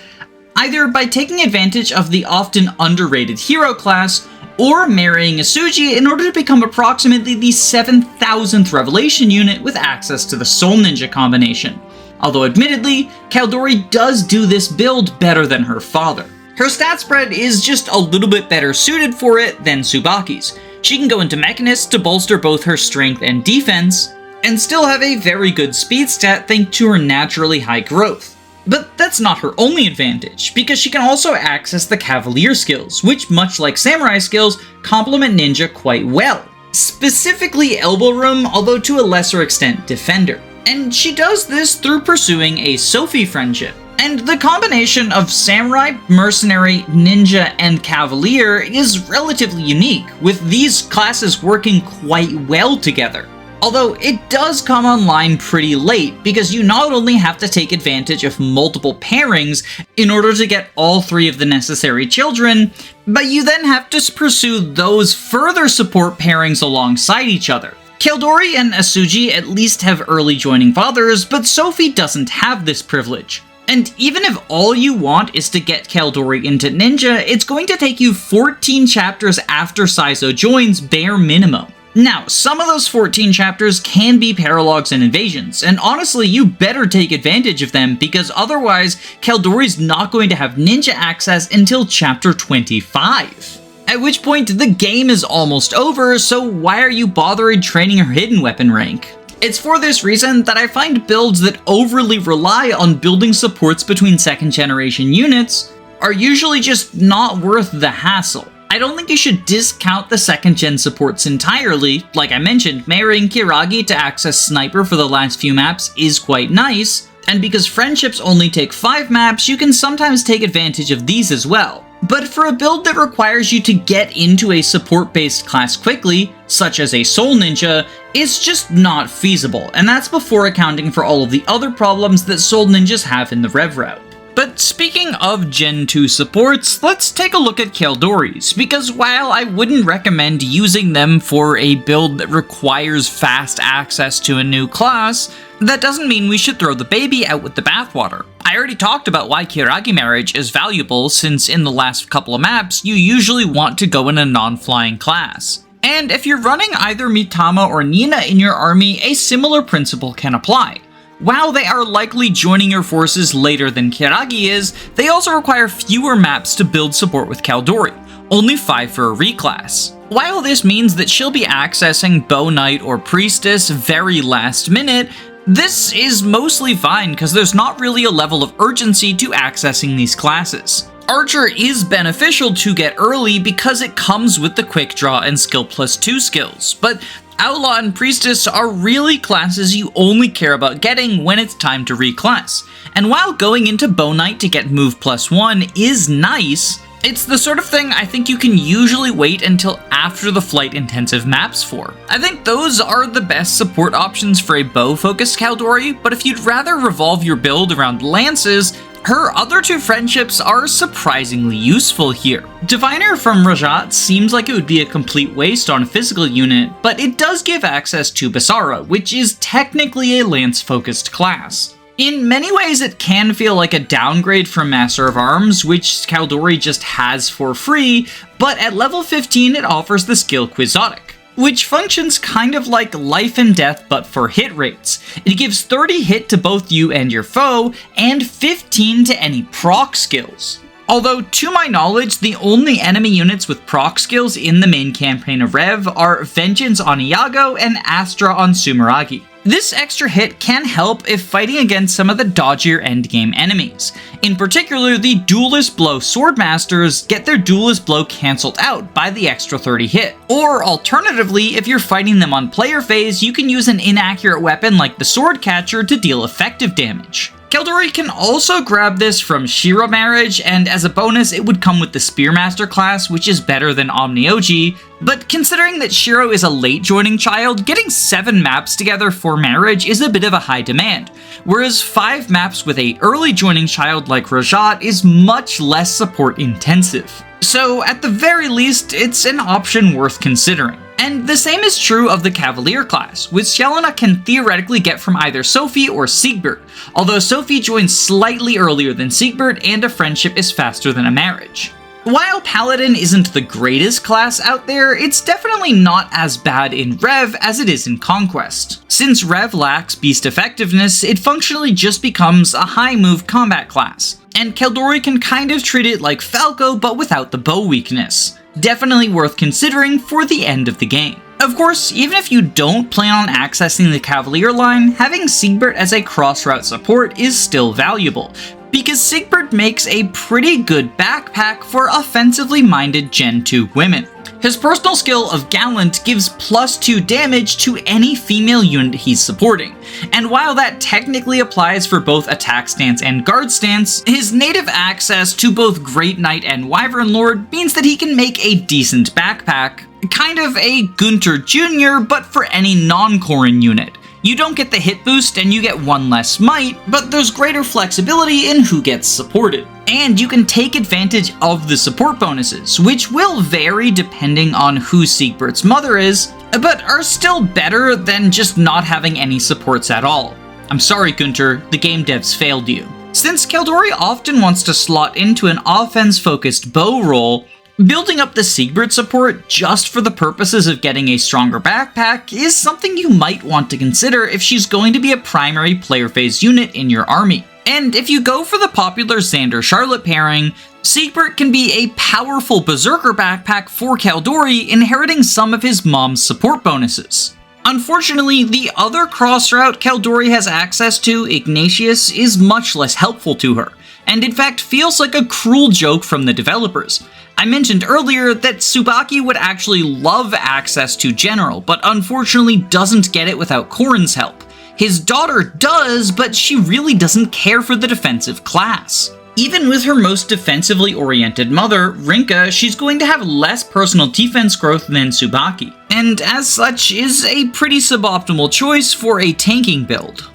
either by taking advantage of the often underrated hero class, or marrying Asuji in order to become approximately the 7,000th Revelation unit with access to the Soul Ninja combination. Although admittedly, Caeldori does do this build better than her father. Her stat spread is just a little bit better suited for it than Subaki's. She can go into Mechanist to bolster both her strength and defense, and still have a very good speed stat thanks to her naturally high growth. But that's not her only advantage, because she can also access the Cavalier skills, which, much like Samurai skills, complement Ninja quite well. Specifically Elbow Room, although to a lesser extent Defender. And she does this through pursuing a Sophie friendship. And the combination of Samurai, Mercenary, Ninja, and Cavalier is relatively unique, with these classes working quite well together. Although it does come online pretty late, because you not only have to take advantage of multiple pairings in order to get all three of the necessary children, but you then have to pursue those further support pairings alongside each other. Caeldori and Asuji at least have early joining fathers, but Sophie doesn't have this privilege. And even if all you want is to get Caeldori into Ninja, it's going to take you 14 chapters after Saizo joins, bare minimum. Now, some of those 14 chapters can be paralogs and invasions, and honestly, you better take advantage of them, because otherwise, Caeldori's not going to have Ninja access until chapter 25. At which point, the game is almost over, so why are you bothering training her hidden weapon rank? It's for this reason that I find builds that overly rely on building supports between second generation units are usually just not worth the hassle. I don't think you should discount the second gen supports entirely. Like I mentioned, marrying Kiragi to access Sniper for the last few maps is quite nice, and because friendships only take 5 maps, you can sometimes take advantage of these as well. But for a build that requires you to get into a support-based class quickly, such as a Soul Ninja, it's just not feasible, and that's before accounting for all of the other problems that Soul Ninjas have in the rev route. But speaking of Gen 2 supports, let's take a look at Caeldori's, because while I wouldn't recommend using them for a build that requires fast access to a new class, that doesn't mean we should throw the baby out with the bathwater. I already talked about why Kiragi Marriage is valuable, since in the last couple of maps, you usually want to go in a non-flying class. And if you're running either Mitama or Nina in your army, a similar principle can apply. While they are likely joining your forces later than Kiragi is, they also require fewer maps to build support with Caeldori, only 5 for a reclass. While this means that she'll be accessing Bow Knight or Priestess very last minute, this is mostly fine because there's not really a level of urgency to accessing these classes. Archer is beneficial to get early because it comes with the Quick Draw and Skill +2 skills, but Outlaw and Priestess are really classes you only care about getting when it's time to reclass. And while going into Bow Knight to get Move +1 is nice, it's the sort of thing I think you can usually wait until after the flight-intensive maps for. I think those are the best support options for a bow-focused Caeldori, but if you'd rather revolve your build around lances, her other 2 friendships are surprisingly useful here. Diviner from Rajat seems like it would be a complete waste on a physical unit, but it does give access to Basara, which is technically a lance-focused class. In many ways, it can feel like a downgrade from Master of Arms, which Caeldori just has for free, but at level 15 it offers the skill Quixotic, which functions kind of like life and death but for hit rates. It gives 30 hit to both you and your foe, and 15 to any proc skills. Although, to my knowledge, the only enemy units with proc skills in the main campaign of Rev are Vengeance on Iago and Astra on Sumeragi. This extra hit can help if fighting against some of the dodgier endgame enemies. In particular, the Duelist Blow Swordmasters get their Duelist Blow cancelled out by the extra 30 hit. Or alternatively, if you're fighting them on player phase, you can use an inaccurate weapon like the Sword Catcher to deal effective damage. Caeldori can also grab this from Shiro Marriage, and as a bonus it would come with the Spearmaster class, which is better than Omnioji, but considering that Shiro is a late joining child, getting 7 maps together for Marriage is a bit of a high demand, whereas 5 maps with a early joining child like Rajat is much less support intensive. So at the very least, it's an option worth considering. And the same is true of the Cavalier class, which Selena can theoretically get from either Sophie or Siegbert, although Sophie joins slightly earlier than Siegbert and a friendship is faster than a marriage. While Paladin isn't the greatest class out there, it's definitely not as bad in Rev as it is in Conquest. Since Rev lacks beast effectiveness, it functionally just becomes a high move combat class, and Caeldori can kind of treat it like Falco but without the bow weakness. Definitely worth considering for the end of the game. Of course, even if you don't plan on accessing the Cavalier line, having Siegbert as a cross-route support is still valuable, because Siegbert makes a pretty good backpack for offensively minded Gen 2 women. His personal skill of Gallant gives +2 damage to any female unit he's supporting, and while that technically applies for both attack stance and guard stance, his native access to both Great Knight and Wyvern Lord means that he can make a decent backpack, kind of a Gunter Jr. but for any non-Corrin unit. You don't get the hit boost and you get 1 less might, but there's greater flexibility in who gets supported. And you can take advantage of the support bonuses, which will vary depending on who Siegbert's mother is, but are still better than just not having any supports at all. I'm sorry, Gunter, the game devs failed you. Since Caeldori often wants to slot into an offense-focused bow role, building up the Siegbert support just for the purposes of getting a stronger backpack is something you might want to consider if she's going to be a primary player phase unit in your army. And if you go for the popular Xander-Charlotte pairing, Siegbert can be a powerful Berserker backpack for Caeldori, inheriting some of his mom's support bonuses. Unfortunately, the other cross-route Caeldori has access to, Ignatius, is much less helpful to her, and in fact feels like a cruel joke from the developers. I mentioned earlier that Subaki would actually love access to General, but unfortunately doesn't get it without Corrin's help. His daughter does, but she really doesn't care for the defensive class. Even with her most defensively oriented mother, Rinkah, she's going to have less personal defense growth than Subaki, and as such is a pretty suboptimal choice for a tanking build.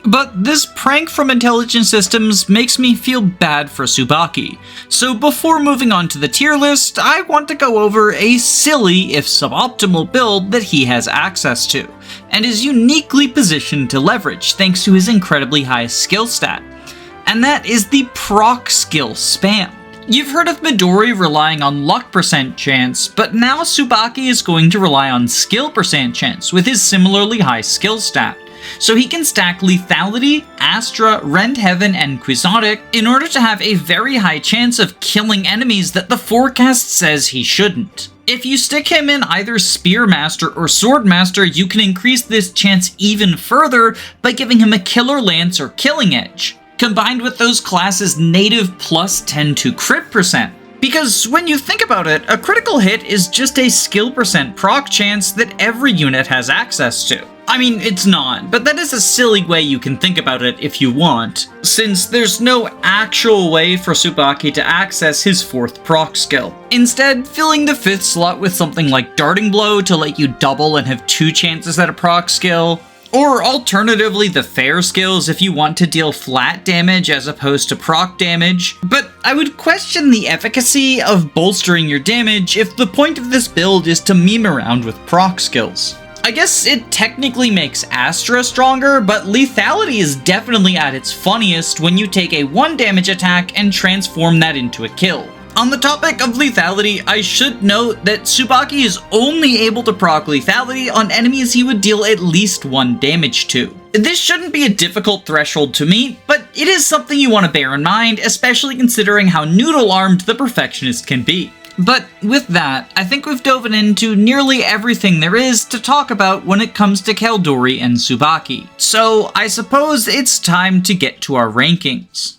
But this prank from Intelligence Systems makes me feel bad for Subaki, so before moving on to the tier list, I want to go over a silly, if suboptimal build that he has access to, and is uniquely positioned to leverage thanks to his incredibly high skill stat, and that is the proc skill spam. You've heard of Midori relying on luck % chance, but now Subaki is going to rely on skill % chance with his similarly high skill stat. So he can stack Lethality, Astra, Rend Heaven, and Quixotic in order to have a very high chance of killing enemies that the forecast says he shouldn't. If you stick him in either Spearmaster or Swordmaster, you can increase this chance even further by giving him a Killer Lance or Killing Edge, combined with those classes' native +10 to crit %. Because when you think about it, a critical hit is just a skill % proc chance that every unit has access to. I mean, it's not, but that is a silly way you can think about it if you want, since there's no actual way for Subaki to access his 4th proc skill. Instead, filling the 5th slot with something like Darting Blow to let you double and have 2 chances at a proc skill, or alternatively the fair skills if you want to deal flat damage as opposed to proc damage, but I would question the efficacy of bolstering your damage if the point of this build is to meme around with proc skills. I guess it technically makes Astra stronger, but Lethality is definitely at its funniest when you take a 1 damage attack and transform that into a kill. On the topic of Lethality, I should note that Subaki is only able to proc Lethality on enemies he would deal at least 1 damage to. This shouldn't be a difficult threshold to meet, but it is something you want to bear in mind, especially considering how noodle-armed the Perfectionist can be. But with that, I think we've dove into nearly everything there is to talk about when it comes to Caeldori and Subaki. So I suppose it's time to get to our rankings.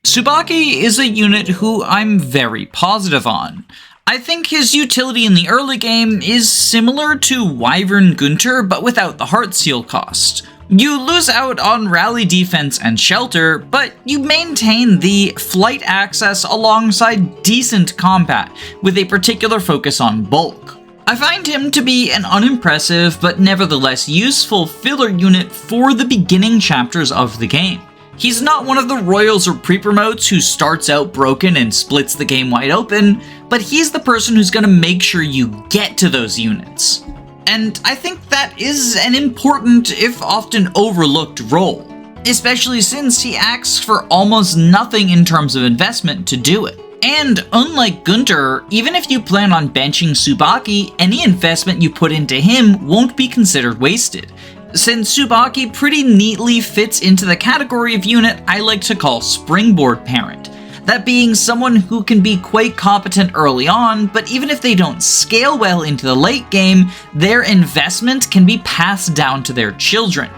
Subaki is a unit who I'm very positive on. I think his utility in the early game is similar to Wyvern Gunter, but without the Heart Seal cost. You lose out on rally defense and shelter, but you maintain the flight access alongside decent combat, with a particular focus on bulk. I find him to be an unimpressive but nevertheless useful filler unit for the beginning chapters of the game. He's not one of the royals or pre-promotes who starts out broken and splits the game wide open, but he's the person who's going to make sure you get to those units. And I think that is an important, if often overlooked, role, especially since he asks for almost nothing in terms of investment to do it. And unlike Gunter, even if you plan on benching Subaki, any investment you put into him won't be considered wasted, since Subaki pretty neatly fits into the category of unit I like to call Springboard Parent. That being someone who can be quite competent early on, but even if they don't scale well into the late game, their investment can be passed down to their children.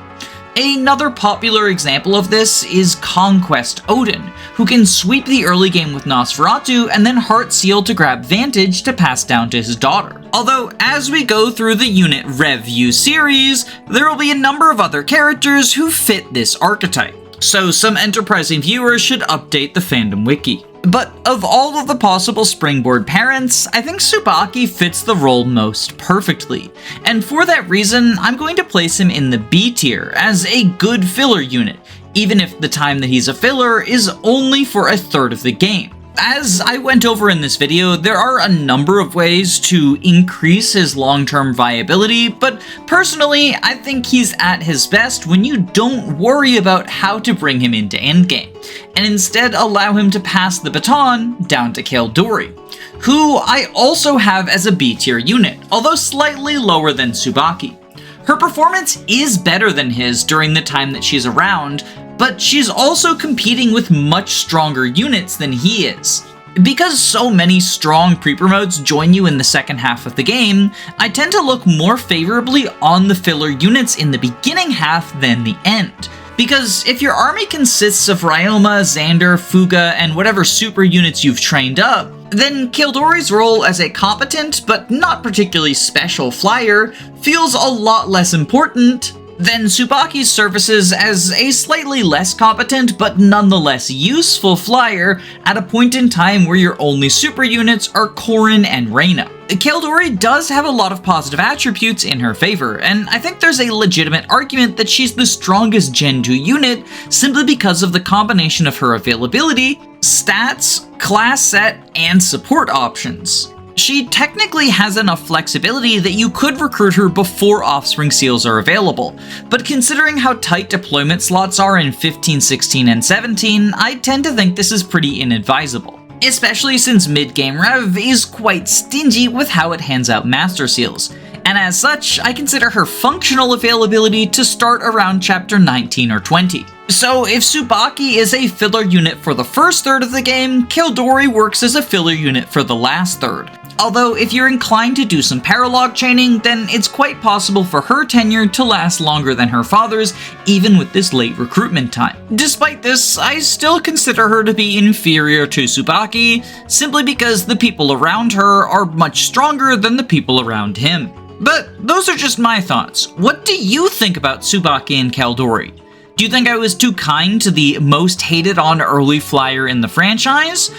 Another popular example of this is Conquest Odin, who can sweep the early game with Nosferatu and then Heart Seal to grab Vantage to pass down to his daughter. Although, as we go through the unit Review series, there will be a number of other characters who fit this archetype, so some enterprising viewers should update the fandom wiki. But of all of the possible springboard parents, I think Subaki fits the role most perfectly, and for that reason, I'm going to place him in the B tier as a good filler unit, even if the time that he's a filler is only for a third of the game. As I went over in this video, there are a number of ways to increase his long-term viability, but personally, I think he's at his best when you don't worry about how to bring him into endgame, and instead allow him to pass the baton down to Caeldori, who I also have as a B-tier unit, although slightly lower than Subaki. Her performance is better than his during the time that she's around, but she's also competing with much stronger units than he is. Because so many strong pre-promotes join you in the second half of the game, I tend to look more favorably on the filler units in the beginning half than the end. Because if your army consists of Ryoma, Xander, Fuga, and whatever super units you've trained up, then Caeldori's role as a competent but not particularly special flyer feels a lot less important than Subaki's services as a slightly less competent but nonetheless useful flyer at a point in time where your only super units are Corrin and Reina. Caeldori does have a lot of positive attributes in her favor, and I think there's a legitimate argument that she's the strongest Gen 2 unit simply because of the combination of her availability, stats, class set, and support options. She technically has enough flexibility that you could recruit her before Offspring Seals are available, but considering how tight deployment slots are in 15, 16, and 17, I tend to think this is pretty inadvisable, especially since mid-game Rev is quite stingy with how it hands out Master Seals, and as such, I consider her functional availability to start around chapter 19 or 20. So if Subaki is a filler unit for the first third of the game, Caeldori works as a filler unit for the last third. Although if you're inclined to do some paralog chaining, then it's quite possible for her tenure to last longer than her father's, even with this late recruitment time. Despite this, I still consider her to be inferior to Subaki, simply because the people around her are much stronger than the people around him. But those are just my thoughts. What do you think about Subaki and Caeldori? Do you think I was too kind to the most hated on early flyer in the franchise?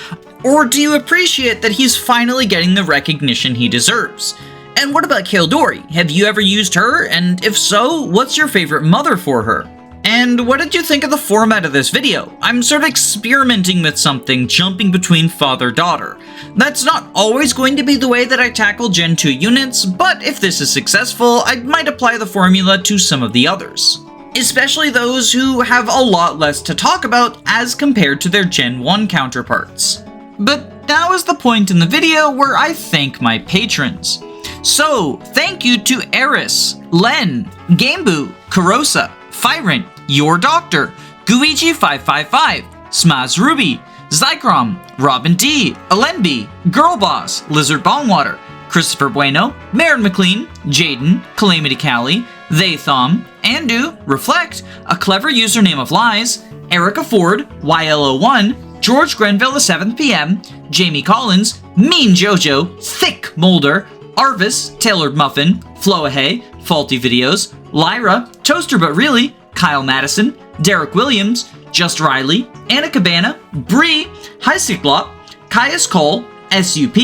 Or do you appreciate that he's finally getting the recognition he deserves? And what about Caeldori? Have you ever used her? And if so, what's your favorite mother for her? And what did you think of the format of this video? I'm sort of experimenting with something, jumping between father-daughter. That's not always going to be the way that I tackle Gen 2 units, but if this is successful, I might apply the formula to some of the others, especially those who have a lot less to talk about as compared to their Gen 1 counterparts. But now is the point in the video where I thank my patrons. So, thank you to Eris, Len, Gameboo, Karosa, Fyrant, Your Doctor, Guiji555, Smaz Ruby, Zycrom, Robin D, Alenby, Girlboss, Lizard Bongwater, Christopher Bueno, Marin McLean, Jaden, Calamity Callie, Thaythom, Andu, Reflect, A Clever Username of Lies, Erica Ford, YLO1, George Grenville the 7th PM, Jamie Collins, Mean Jojo, Thick Molder, Arvis, Tailored Muffin, Floahay, Faulty Videos, Lyra, Toaster But Really, Kyle Madison, Derek Williams, Just Riley, Anna Cabana, Bree, Heisigblop, Caius Cole, SUP,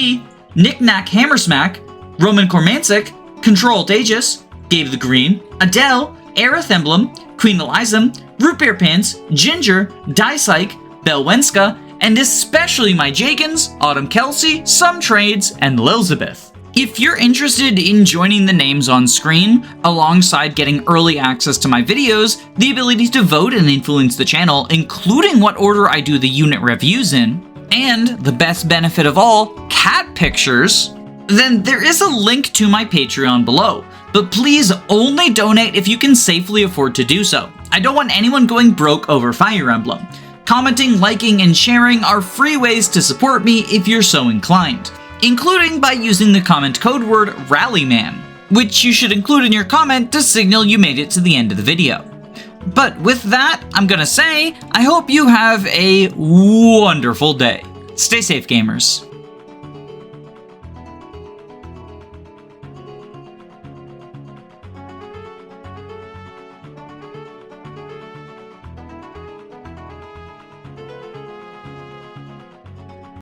Nick Knack Hammersmack, Roman Kormansik, Control Aegis, Gabe the Green, Adele, Aerith Emblem, Queen Elizam, Root Beer Pants, Ginger, Dysyke, Belwenska, and especially my Jagans, Autumn Kelsey, Some Trades, and Lilzabeth. If you're interested in joining the names on screen, alongside getting early access to my videos, the ability to vote and influence the channel, including what order I do the unit reviews in, and the best benefit of all, cat pictures, then there is a link to my Patreon below. But please only donate if you can safely afford to do so. I don't want anyone going broke over Fire Emblem. Commenting, liking, and sharing are free ways to support me if you're so inclined, including by using the comment code word RALLYMAN, which you should include in your comment to signal you made it to the end of the video. But with that, I'm gonna say, I hope you have a wonderful day. Stay safe, gamers.